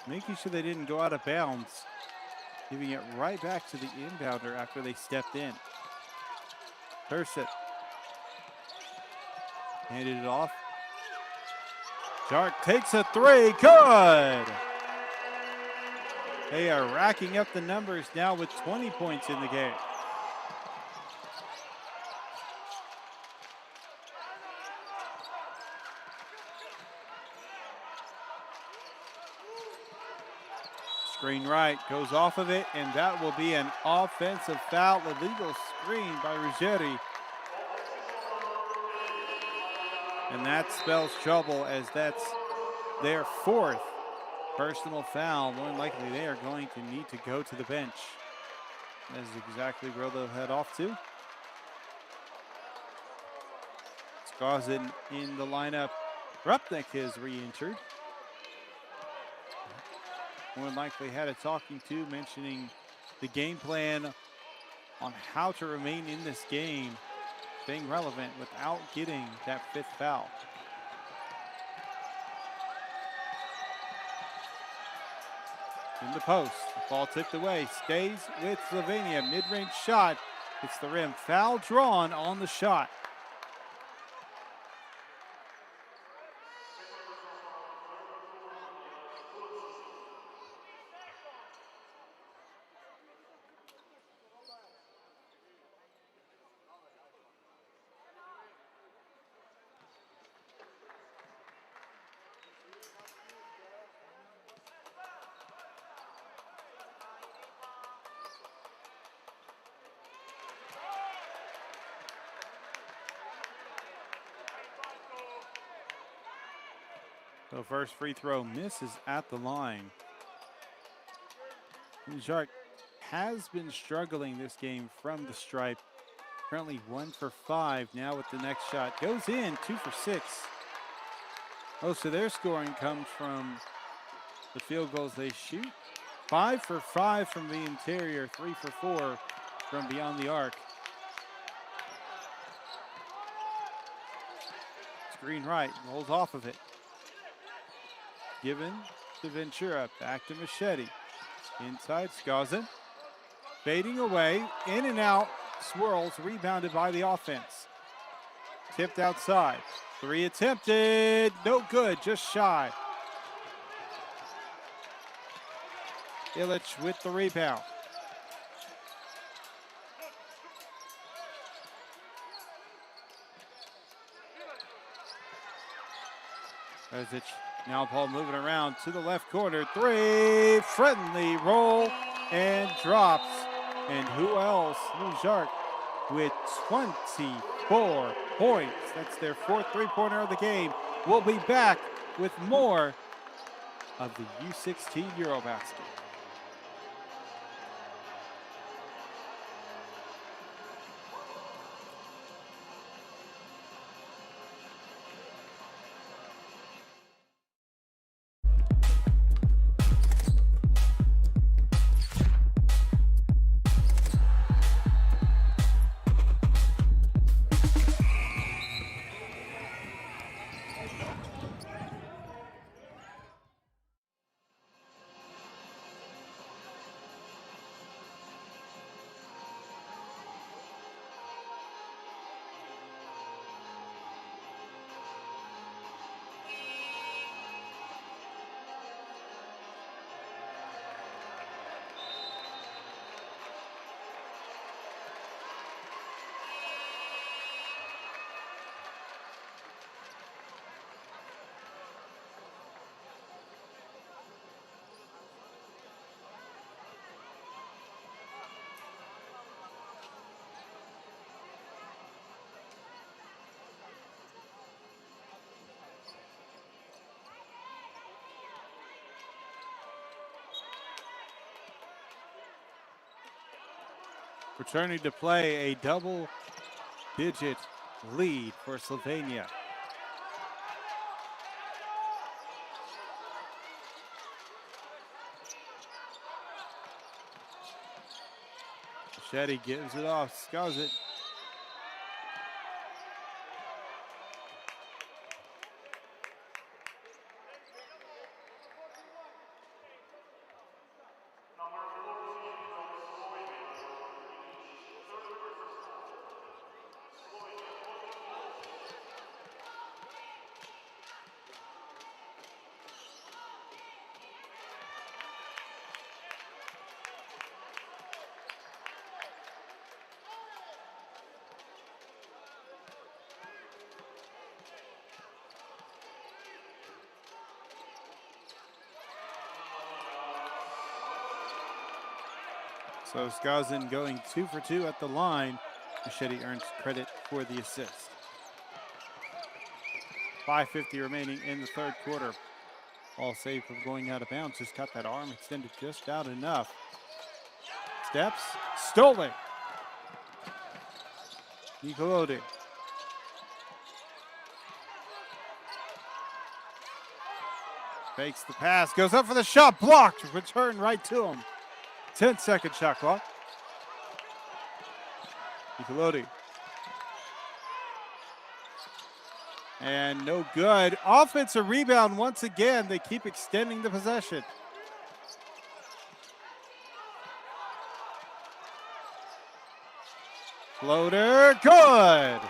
making sure they didn't go out of bounds, giving it right back to the inbounder after they stepped in. Tursit handed it off. Jark takes a 3, good! They are racking up the numbers now with 20 points in the game. Screen right, goes off of it, and that will be an offensive foul, illegal screen by Ruggieri. And that spells trouble, as that's their 4th personal foul. More than likely they are going to need to go to the bench. That is exactly where they'll head off to. Skazin in the lineup. Rupnik is re-entered. More than likely had a talking to, mentioning the game plan on how to remain in this game, staying relevant without getting that 5th foul. In the post, the ball tipped away, stays with Slovenia. Mid-range shot, hits the rim. Foul drawn on the shot. So first free throw misses at the line. Jark has been struggling this game from the stripe. Currently 1 for 5 now with the next shot. Goes in, 2 for 6. Most of their scoring comes from the field goals they shoot. 5 for 5 from the interior, 3 for 4 from beyond the arc. Screen right, rolls off of it. Given to Ventura, back to Machete. Inside, Skazin. Fading away, in and out, swirls, rebounded by the offense. Tipped outside. 3 attempted, no good, just shy. Illich with the rebound. Rezic, now ball moving around to the left corner. 3, friendly roll and drops. And who else? Lujark with 24 points. That's their 4th three-pointer of the game. We'll be back with more of the U16 EuroBasket. Returning to play, a double-digit lead for Slovenia. Machete gives it off, Skazin. So Skazin going 2 for 2 at the line. Machete earns credit for the assist. 5:50 remaining in the 3rd quarter. All safe from going out of bounds. Just got that arm extended just out enough. Steps, stolen. Nicolodi. Fakes the pass, goes up for the shot, blocked, return right to him. 10-second shot clock. Nicolodi. And no good. Offensive rebound once again. They keep extending the possession. Floater, good.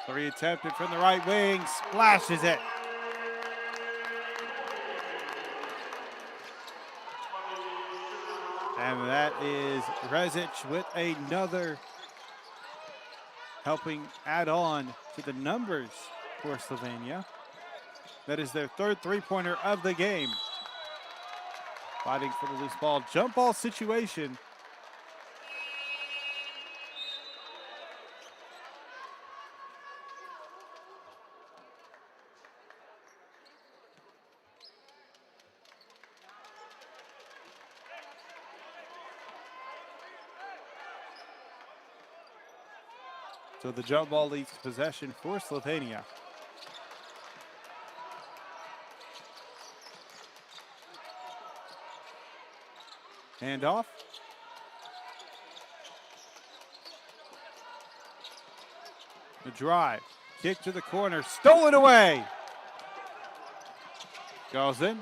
Three attempted from the right wing, splashes it. And that is Rezic with another, helping add on to the numbers for Slovenia. That is their 3rd three-pointer of the game. Fighting for the loose ball, jump ball situation. So the jump ball leads to possession for Slovenia. Handoff. The drive. Kick to the corner. Stolen away. Goes in.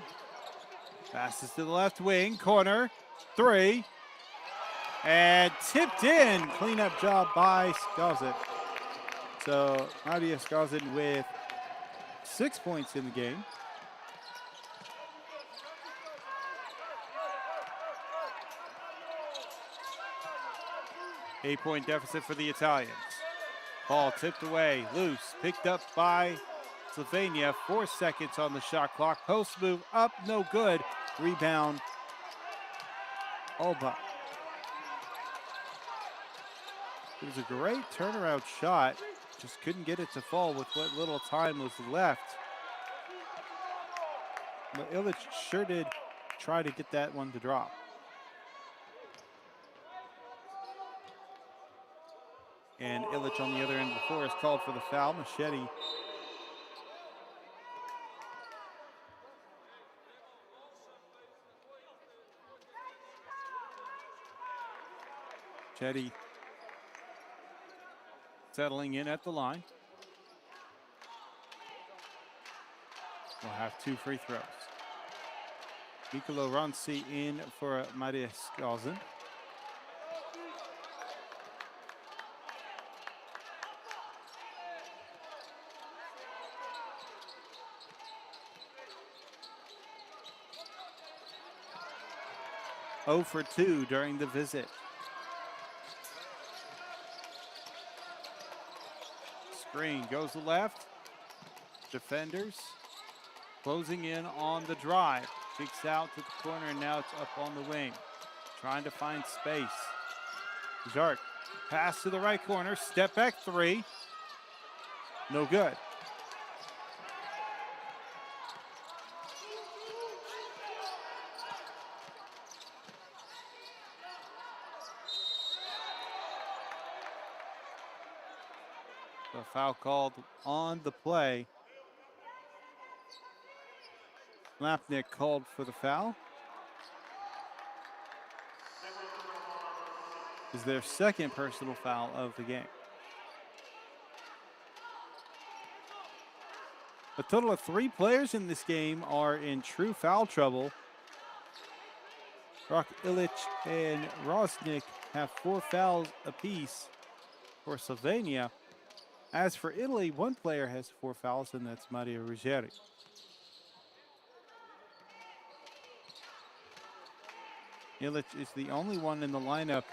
Passes to the left wing. Corner. 3. And tipped in. Cleanup job by Skazin. So Nadia Skazin with 6 points in the game. Eight-point deficit for the Italians. Ball tipped away, loose, picked up by Slovenia. 4 seconds on the shot clock. Post move up, no good. Rebound, Alba. It was a great turnaround shot. Just couldn't get it to fall with what little time was left. But Ilic sure did try to get that one to drop. And Ilic on the other end of the floor is called for the foul. Machete. Machete settling in at the line. We'll have 2 free throws. Nicolo Ronci in for Maria Skazin. Oh for 2 during the visit. Screen goes to left. Defenders closing in on the drive. Kicks out to the corner, and now it's up on the wing. Trying to find space. Zark, pass to the right corner. Step back 3. No good. A foul called on the play. Lapnick called for the foul. Is their second personal foul of the game. A total of 3 players in this game are in true foul trouble. Rock Ilic and Rosnick have 4 fouls apiece for Slovenia. As for Italy, 1 player has 4 fouls, and that's Maria Ruggeri. Ilic is the only one in the lineup,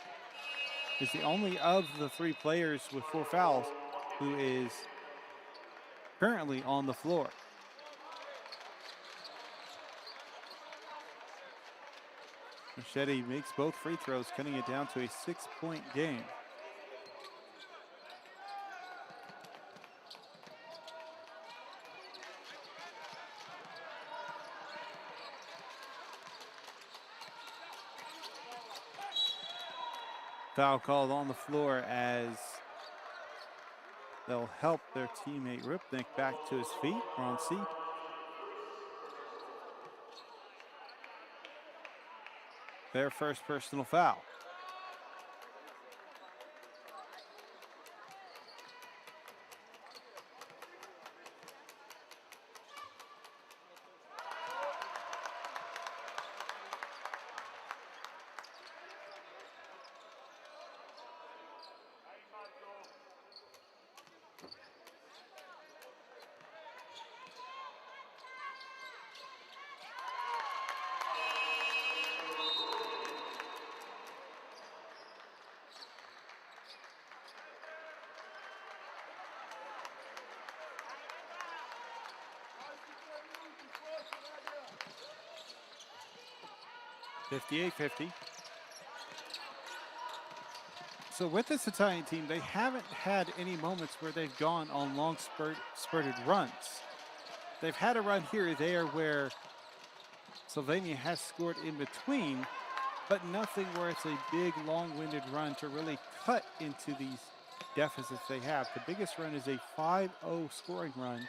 is the only of the 3 players with 4 fouls who is currently on the floor. Machete makes both free throws, cutting it down to a 6-point game. Foul called on the floor as they'll help their teammate Ripnick back to his feet. Ronci. Their first personal foul. (58-50). So with this Italian team, they haven't had any moments where they've gone on long spurted runs. They've had a run here or there where Slovenia has scored in between, but nothing where it's a big, long-winded run to really cut into these deficits they have. The biggest run is a 5-0 scoring run.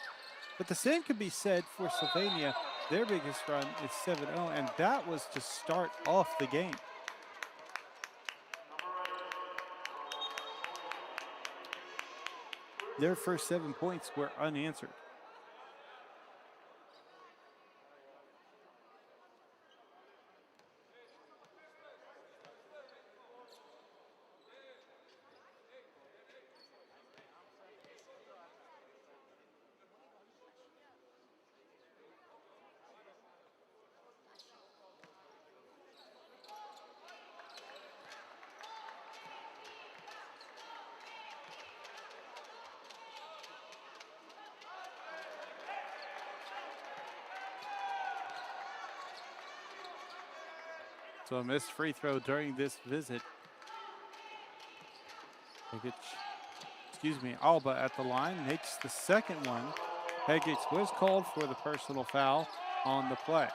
But the same could be said for Slovenia. Their biggest run is 7-0, and that was to start off the game. Their first 7 points were unanswered. So a missed free throw during this visit. Alba at the line makes the second one. Hegic was called for the personal foul on the play.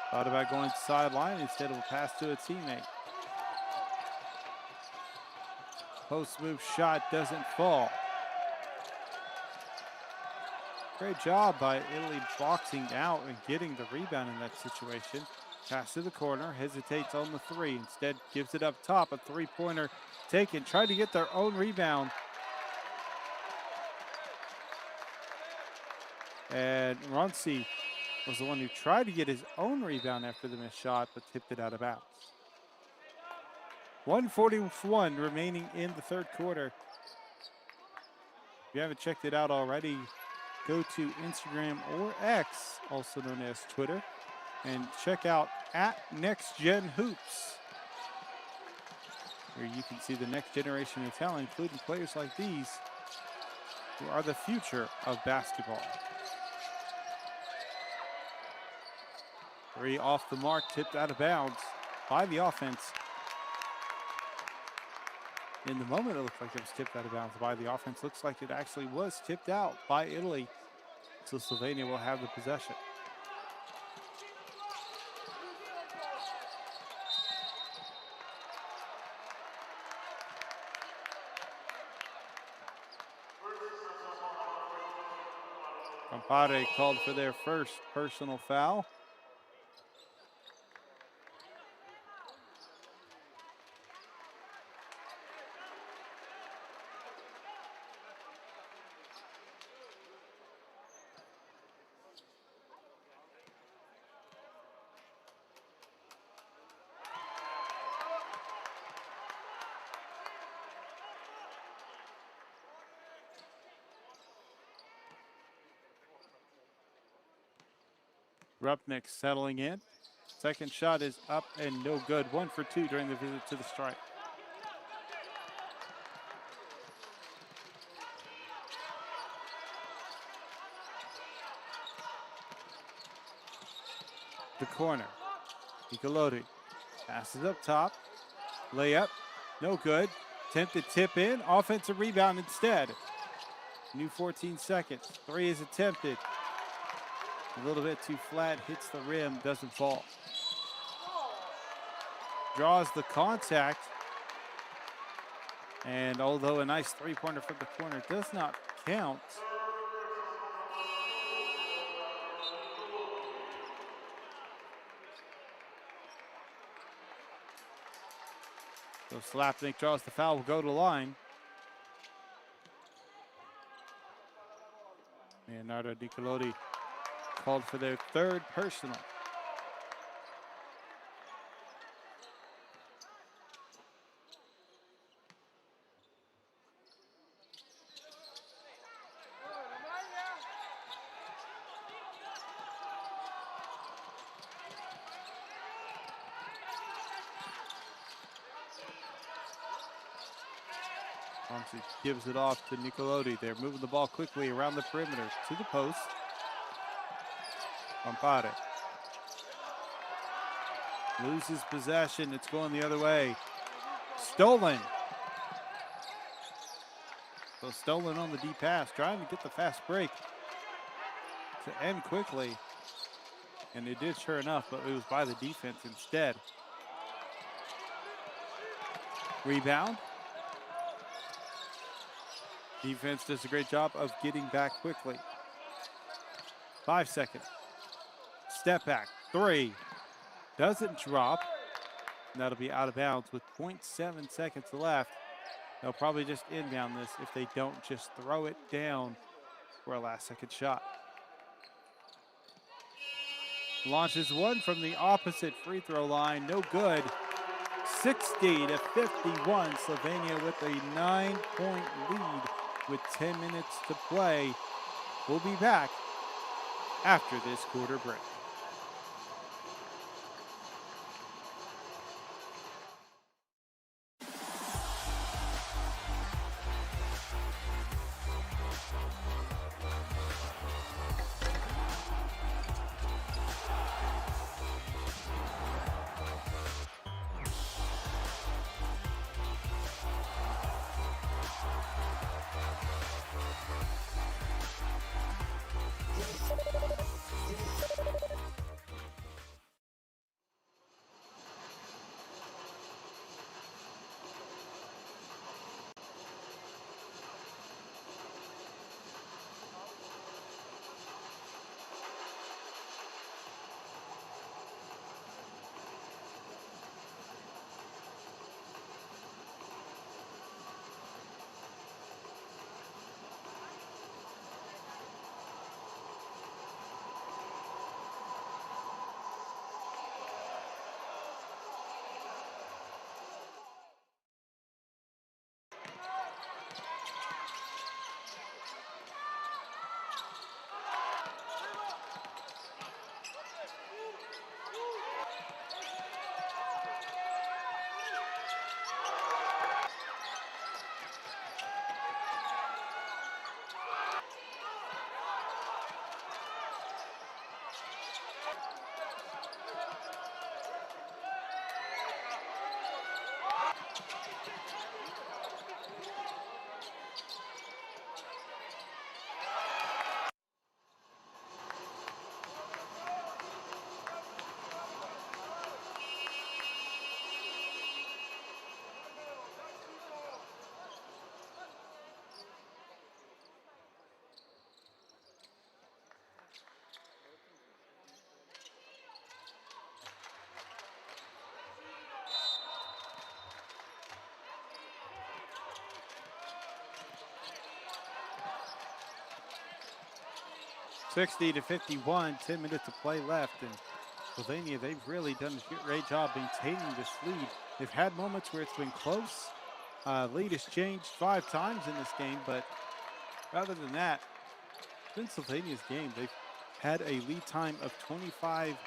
Thought about going to sideline instead of a pass to a teammate. Post move shot doesn't fall. Great job by Italy boxing out and getting the rebound in that situation. Pass to the corner, hesitates on the three. Instead gives it up top, a three-pointer taken. Tried to get their own rebound. And Ronci was the one who tried to get his own rebound after the missed shot, but tipped it out of bounds. 1:41 remaining in the third quarter. If you haven't checked it out already, go to Instagram or X, also known as Twitter, and check out @NextGenHoops, where you can see the next generation of talent, including players like these, who are the future of basketball. Three off the mark, tipped out of bounds by the offense. In the moment, it looked like it was tipped out of bounds by the offense. Looks like it actually was tipped out by Italy. So Slovenia will have the possession. Campare called for their first personal foul. Rupnik settling in. Second shot is up and no good. 1 for 2 during the visit to the stripe. The corner. Nicolodi passes up top. Layup, no good. Attempted tip in. Offensive rebound instead. New 14 seconds. Three is attempted. A little bit too flat, hits the rim, doesn't fall. Draws the contact. And although a nice three-pointer from the corner does not count, so Slapnik draws the foul, will go to the line. Leonardo Nicolodi called for their third personal. Thompson gives it off to Nicolodi. They're moving the ball quickly around the perimeter to the post. Campare loses possession. It's going the other way. Stolen. So stolen on the deep pass, trying to get the fast break to end quickly. And it did, sure enough, but it was by the defense instead. Rebound. Defense does a great job of getting back quickly. 5 seconds. Step back. 3. Doesn't drop. And that'll be out of bounds with 0.7 seconds left. They'll probably just inbound this if they don't just throw it down for a last-second shot. Launches one from the opposite free throw line. No good. 60-51. Slovenia with a 9-point lead with 10 minutes to play. We'll be back after this quarter break. (60-51), 10 minutes to play left, and Slovenia, they've really done a great job maintaining this lead. They've had moments where it's been close. Lead has changed 5 times in this game, but rather than that, it's been Slovenia's game. They've had a lead time of 25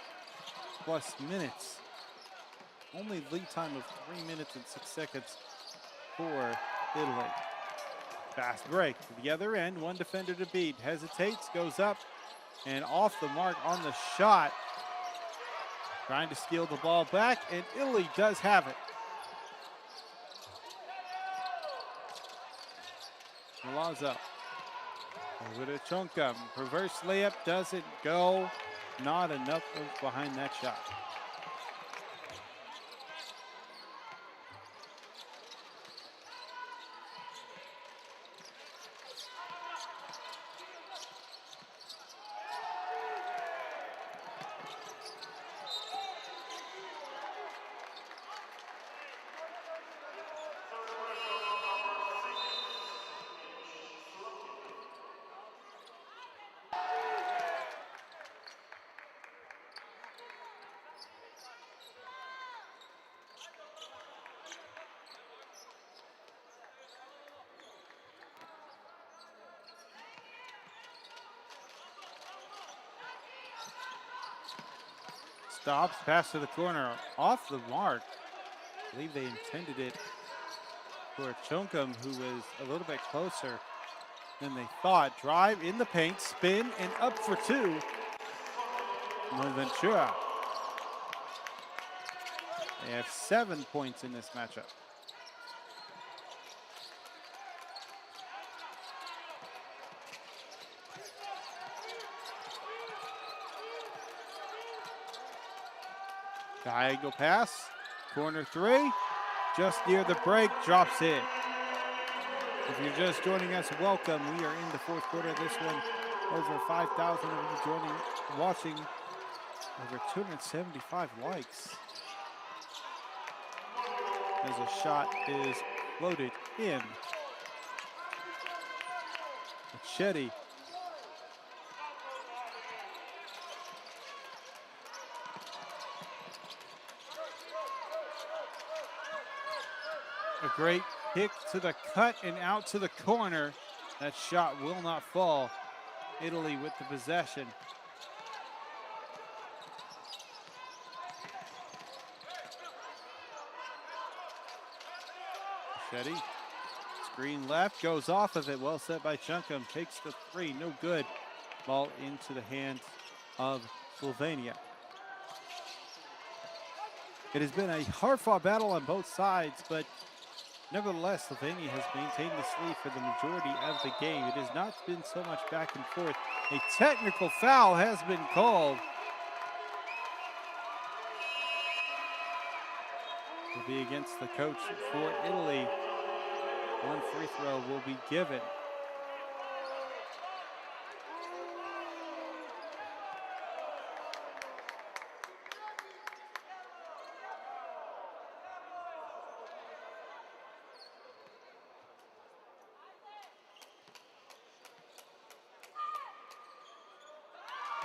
plus minutes. Only lead time of 3 minutes and 6 seconds for Italy. Fast break to the other end, one defender to beat. Hesitates, goes up, and off the mark on the shot. Trying to steal the ball back, and Italy does have it. Milazzo over to Chonka. Reverse layup doesn't go. Not enough behind that shot. Stops, pass to the corner, off the mark. I believe they intended it for Chonkum, who was a little bit closer than they thought. Drive in the paint, spin, and up for 2. Ventura. They have 7 points in this matchup. Diagonal pass, corner three, just near the break, drops it. If you're just joining us, welcome. We are in the fourth quarter of this one. Over 5,000 of you watching. Over 275 likes. As a shot is floated in. Machete. A great kick to the cut and out to the corner. That shot will not fall. Italy with the possession. Machete. Screen left, goes off of it. Well set by Chunkum. Takes the three, no good. Ball into the hands of Slovenia. It has been a hard-fought battle on both sides, but nevertheless, Slovenia has maintained the lead for the majority of the game. It has not been so much back and forth. A technical foul has been called. It will be against the coach for Italy. One free throw will be given.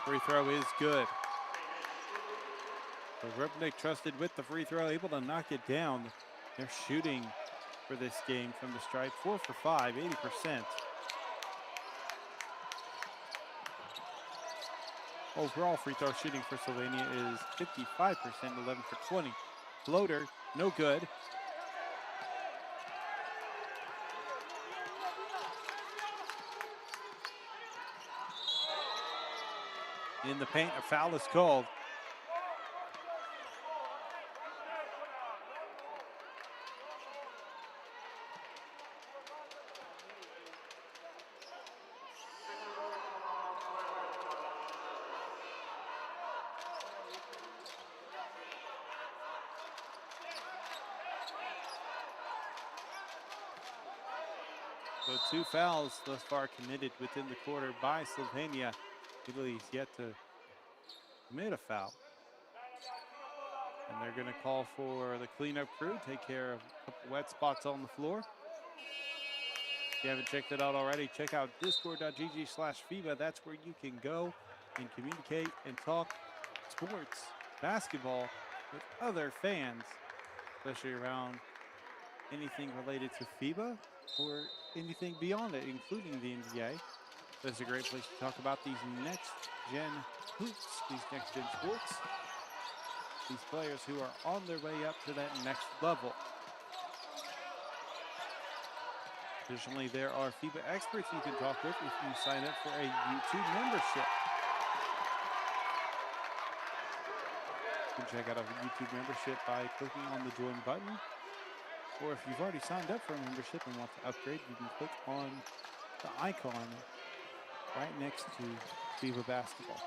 Free throw is good. So Rupnik trusted with the free throw, able to knock it down. They're shooting for this game from the stripe. 4 for 5, 80%. Overall free throw shooting for Slovenia is 55%, 11 for 20. Floater, no good. In the paint, a foul is called. So 2 fouls thus far committed within the quarter by Slovenia. Italy's yet to commit a foul. And they're going to call for the cleanup crew, take care of a couple wet spots on the floor. If you haven't checked it out already, check out discord.gg/FIBA. That's where you can go and communicate and talk sports, basketball with other fans, especially around anything related to FIBA or anything beyond it, including the NBA. That's a great place to talk about these next-gen hoops, these next-gen sports, these players who are on their way up to that next level. Additionally, there are FIBA experts you can talk with if you sign up for a YouTube membership. You can check out a YouTube membership by clicking on the join button. Or if you've already signed up for a membership and want to upgrade, you can click on the icon right next to FIBA basketball.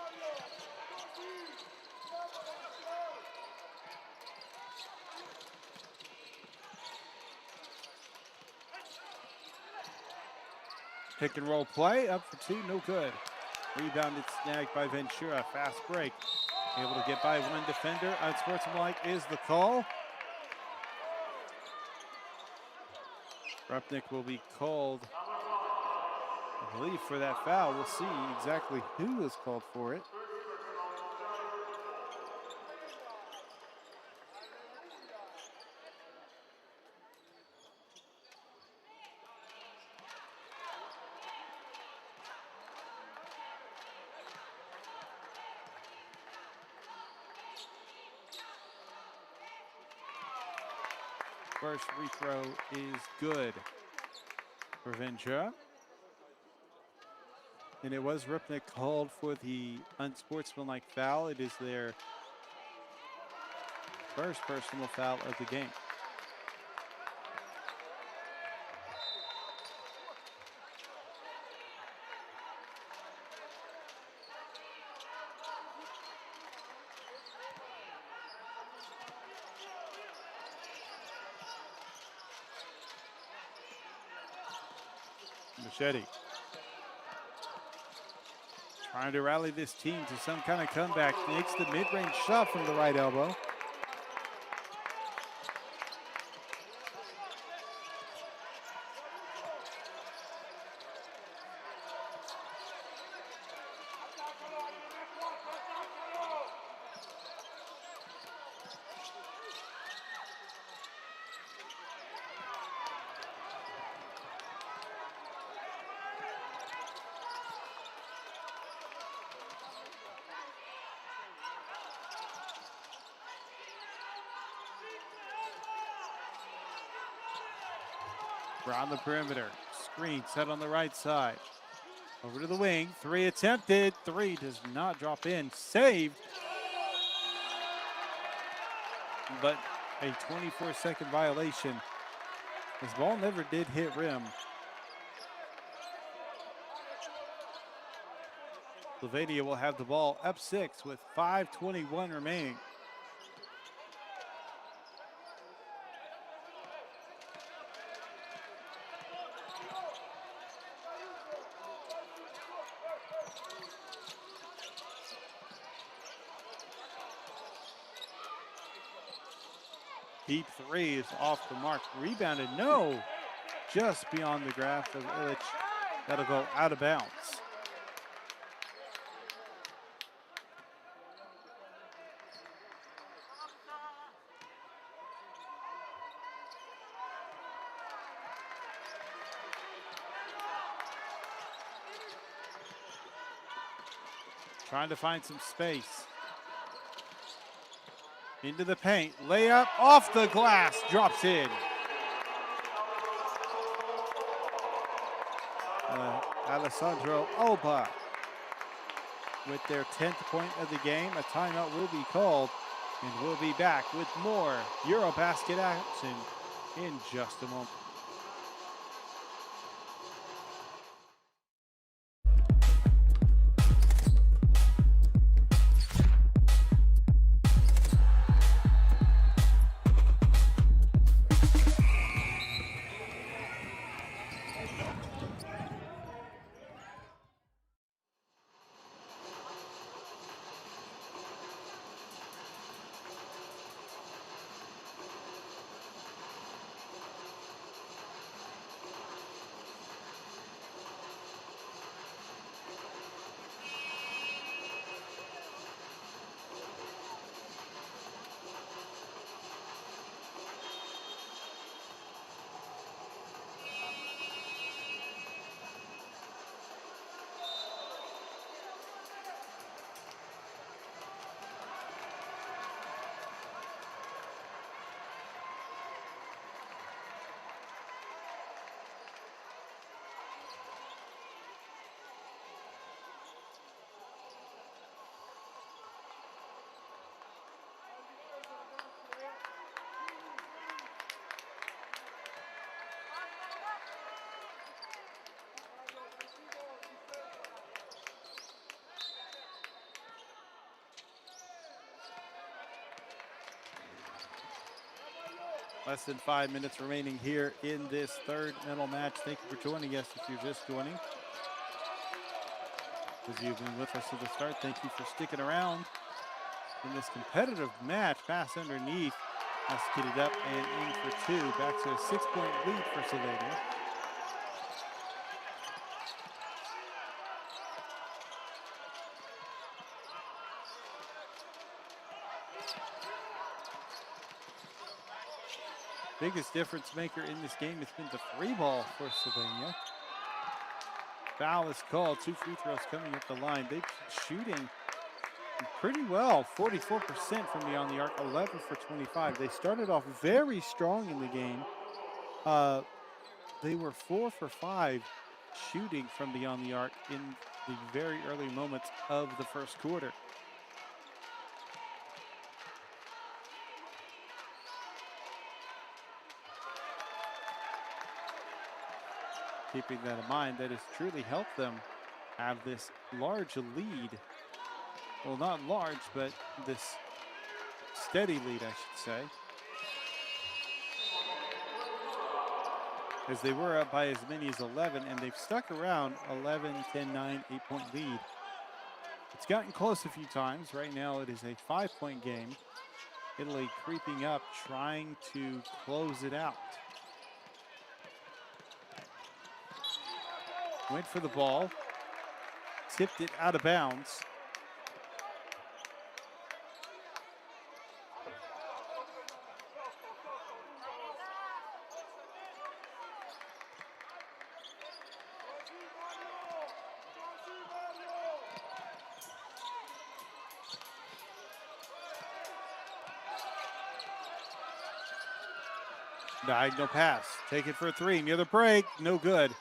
Pick and roll play, up for 2, no good. Rebounded, snagged by Ventura, fast break. Able to get by one defender. Unsportsmanlike is the call. Rupnik will be called, I believe, for that foul. We'll see exactly who was called for it. First free throw is good for Ventura. And it was Rupnik called for the unsportsmanlike foul. It is their first personal foul of the game. Machete. Trying to rally this team to some kind of comeback. Makes the mid-range shot from the right elbow. Around the perimeter. Screen set on the right side. Over to the wing. Three attempted. Three does not drop in. Saved. But a 24-second violation. This ball never did hit rim. Slovenia will have the ball up 6 with 5:21 remaining. Deep three is off the mark. Rebounded, no. Just beyond the grasp of Illich. That'll go out of bounds. Trying to find some space. Into the paint, layup off the glass, drops in. Alessandro Alba with their 10th point of the game. A timeout will be called, and we'll be back with more EuroBasket action in just a moment. Less than 5 minutes remaining here in this third mental match. Thank you for joining us if you're just joining. As you've been with us at the start, thank you for sticking around in this competitive match. Pass underneath. Let's get it up and in for two. Back to a 6-point lead for Slovenia. Biggest difference maker in this game has been the free ball for Slovenia. Foul is called. 2 free throws coming at the line. They've been shooting pretty well. 44% from beyond the arc, 11 for 25. They started off very strong in the game. They were 4 for 5 shooting from beyond the arc in the very early moments of the first quarter. Keeping that in mind, that has truly helped them have this large lead. Well, not large, but this steady lead, I should say. as they were up by as many as 11, and they've stuck around 11, 10, 9, 8-point lead. It's gotten close a few times. Right now it is a 5-point game. Italy creeping up, trying to close it out. Went for the ball, tipped it out of bounds. Diagonal pass, take it for a three, near the break, no good.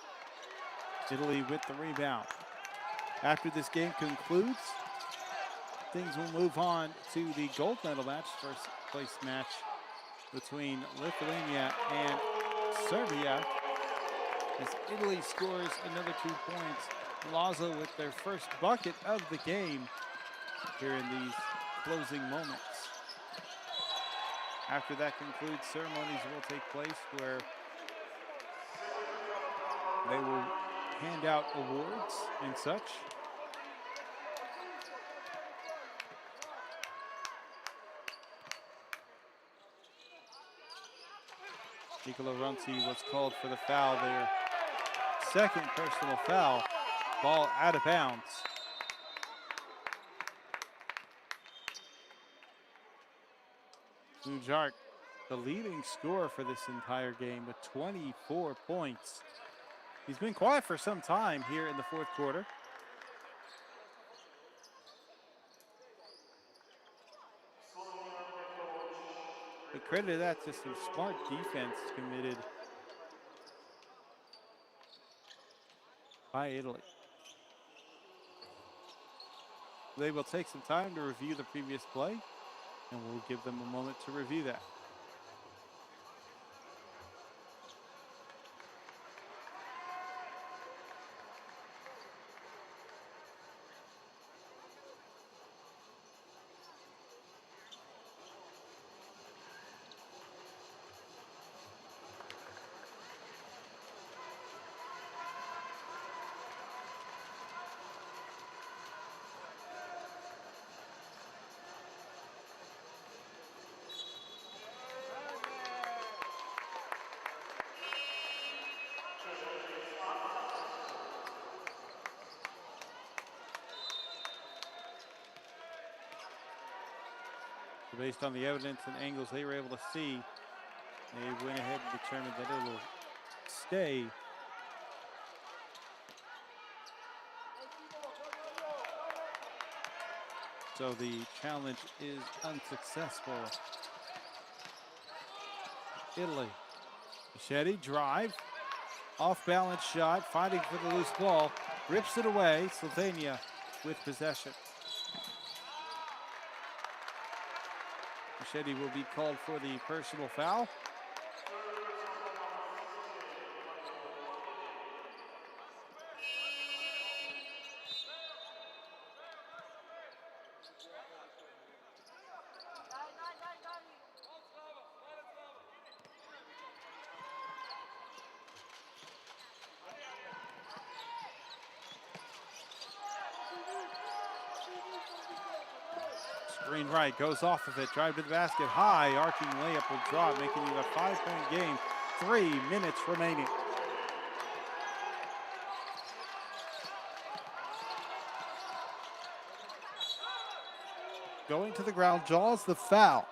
Italy with the rebound. After this game concludes, things will move on to the gold medal match, first place match between Lithuania and Serbia. As Italy scores another 2 points, Lazo with their first bucket of the game here in these closing moments. After that concludes, ceremonies will take place where they will hand out awards and such. Nicola Runzi was called for the foul there. Second personal foul, ball out of bounds. Mujark, the leading scorer for this entire game with 24 points. He's been quiet for some time here in the fourth quarter. But credit that to some smart defense committed by Italy. They will take some time to review the previous play, and we'll give them a moment to review that. Based on the evidence and angles they were able to see, they went ahead and determined that it will stay. So the challenge is unsuccessful. Italy. Machete drive, off balance shot, fighting for the loose ball, rips it away. Slovenia with possession. Machete will be called for the personal foul. Screen right, goes off of it, drive to the basket, high, arcing layup will drop, making it a 5-point game. 3 minutes remaining. Going to the ground, draws the foul.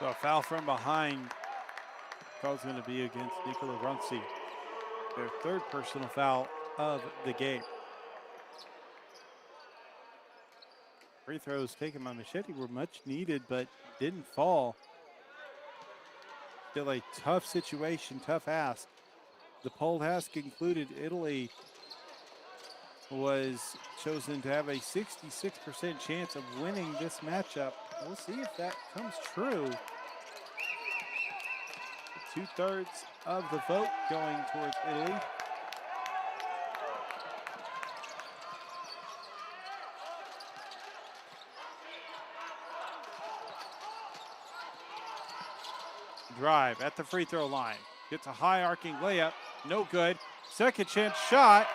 So a foul from behind. Call's going to be against Nikola Runcie. Their third personal foul of the game. Free throws taken by Machete were much needed, but didn't fall. Still a tough situation, tough ask. The poll has concluded Italy was chosen to have a 66% chance of winning this matchup. We'll see if that comes true. 2/3 of the vote going towards Italy. Drive at the free throw line. Gets a high arcing layup. No good. Second chance shot.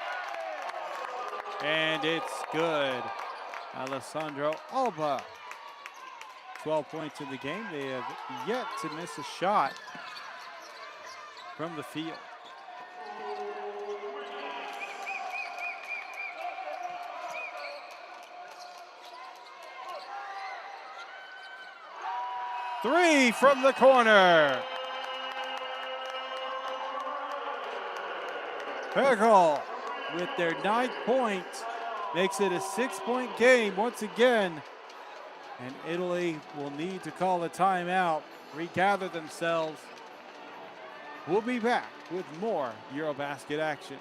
And it's good. Alessandro Alba. 12 points in the game. They have yet to miss a shot from the field. Three from the corner. Pegel with their 9th point makes it a 6-point game once again. And Italy will need to call a timeout, regather themselves. We'll be back with more EuroBasket action.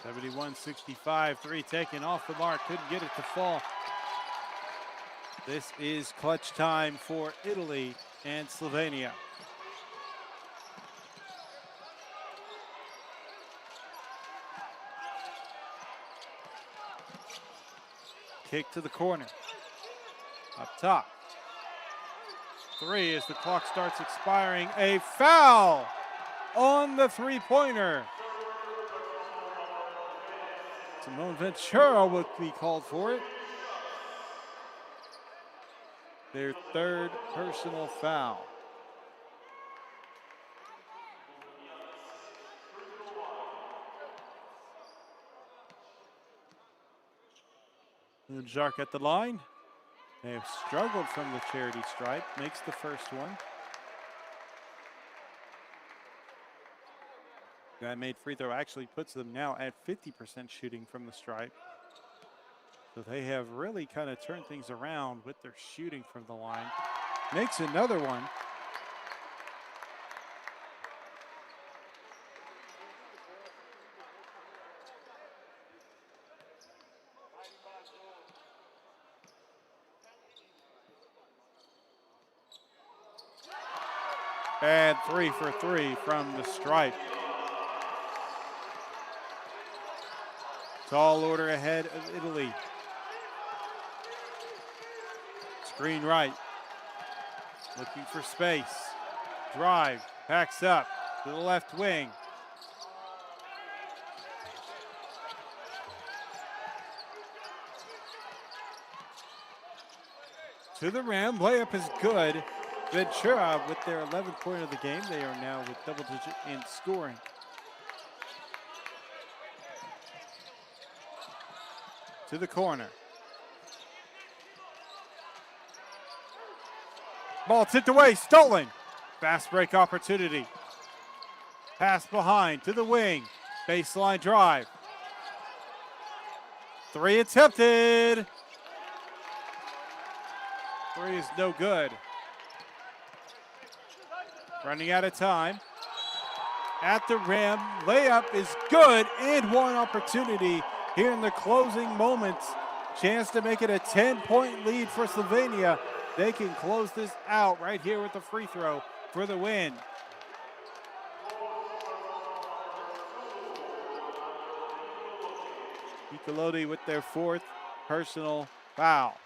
(71-65), three taken off the mark, couldn't get it to fall. This is clutch time for Italy and Slovenia. Kick to the corner. Up top. Three as the clock starts expiring. A foul on the three-pointer. Simone Ventura would be called for it. Their third personal foul. Jark at the line. They have struggled from the charity stripe. Makes the first one. That made free throw actually puts them now at 50% shooting from the stripe. So they have really kind of turned things around with their shooting from the line. Makes another one. And 3 for 3 from the stripe. Tall order ahead of Italy. Screen right. Looking for space. Drive. Backs up to the left wing. to the rim. Layup is good. Ventura with their 11th point of the game. They are now with double digit in scoring. To the corner. Ball tipped away, stolen. Fast break opportunity. Pass behind to the wing. Baseline drive. Three attempted. Three is no good. Running out of time. At the rim, layup is good, and one opportunity here in the closing moments. Chance to make it a 10-point lead for Slovenia. They can close this out right here with the free throw for the win. Nicolodi with their 4th personal foul.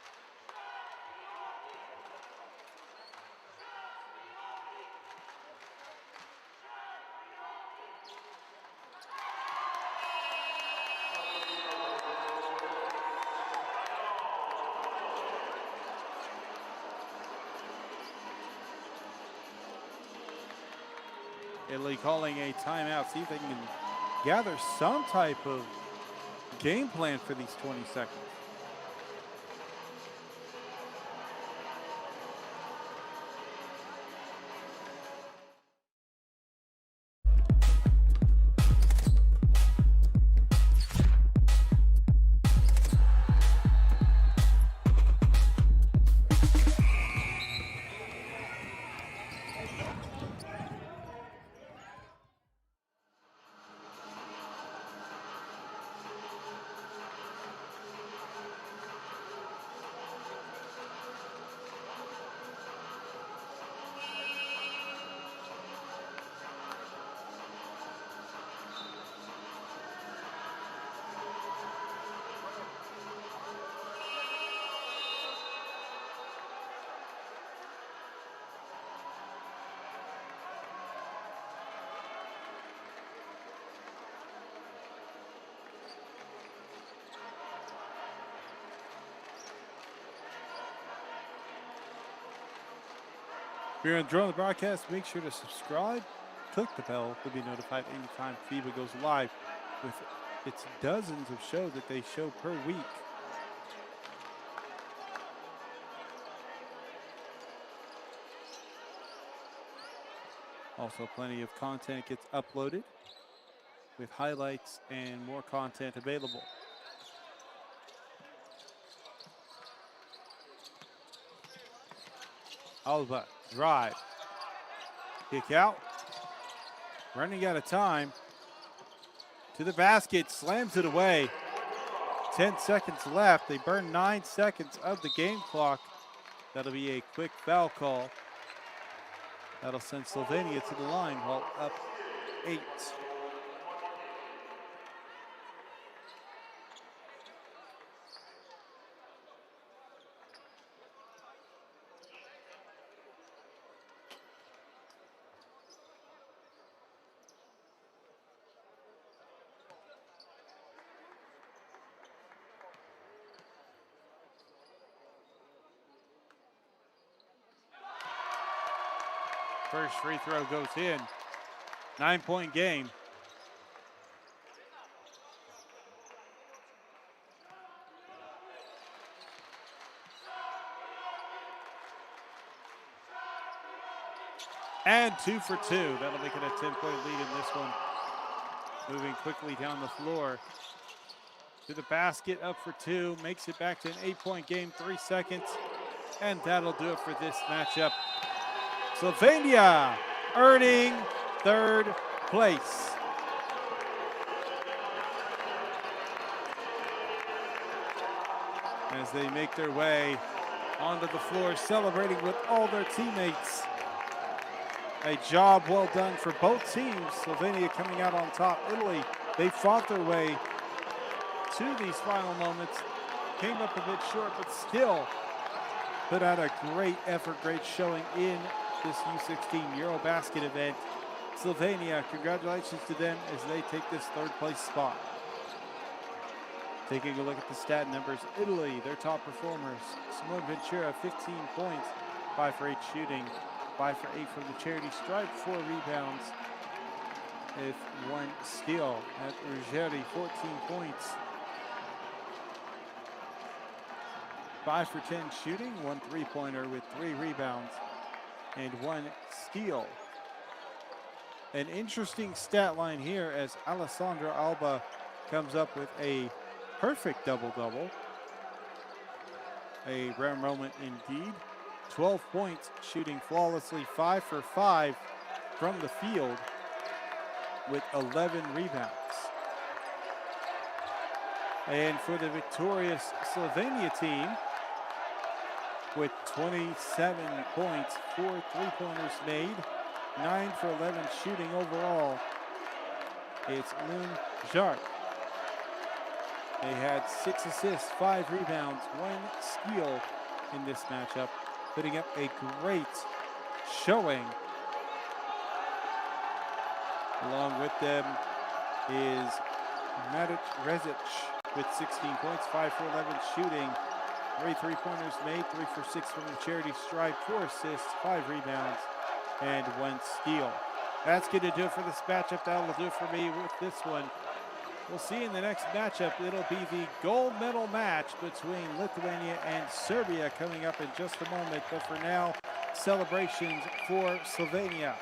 Italy calling a timeout, see if they can gather some type of game plan for these 20 seconds. If you're enjoying the broadcast, make sure to subscribe, click the bell to be notified anytime FIBA goes live with its dozens of shows that they show per week. Also, plenty of content gets uploaded with highlights and more content available. Alba, drive, kick out, running out of time, to the basket, slams it away. 10 seconds left. They burn 9 seconds of the game clock. That'll be a quick foul call. That'll send Slovenia to the line while up 8. First free throw goes in. 9-point game. And 2 for 2. That'll make it a 10-point lead in this one. Moving quickly down the floor. To the basket, up for 2. Makes it back to an 8-point game, 3 seconds. And that'll do it for this matchup. Slovenia earning 3rd place. As they make their way onto the floor, celebrating with all their teammates. A job well done for both teams. Slovenia coming out on top. Italy, they fought their way to these final moments. Came up a bit short, but still put out a great effort, great showing in this U16 EuroBasket event. Slovenia, congratulations to them as they take this 3rd place spot. Taking a look at the stat numbers, Italy, their top performers. Simone Ventura, 15 points, 5 for 8 shooting, 5 for 8 from the charity stripe, 4 rebounds, with 1 steal. At Ruggeri, 14 points, 5 for 10 shooting, 1 3-pointer with 3 rebounds and 1 steal. An interesting stat line here as Alessandra Alba comes up with a perfect double-double. A rare moment indeed. 12 points, shooting flawlessly, 5 for 5 from the field with 11 rebounds. And for the victorious Slovenia team, with 27 points, 4 3-pointers made, 9 for 11 shooting overall, it's Lynn Jark. They had 6 assists, 5 rebounds, 1 steal in this matchup, putting up a great showing. Along with them is Madic Rezic with 16 points, 5 for 11 shooting, 3 3-pointers made, 3 for 6 from the charity stripe, 4 assists, 5 rebounds, and 1 steal. That's going to do it for this matchup. That will do it for me with this one. We'll see in the next matchup. It'll be the gold medal match between Lithuania and Serbia coming up in just a moment. But for now, celebrations for Slovenia.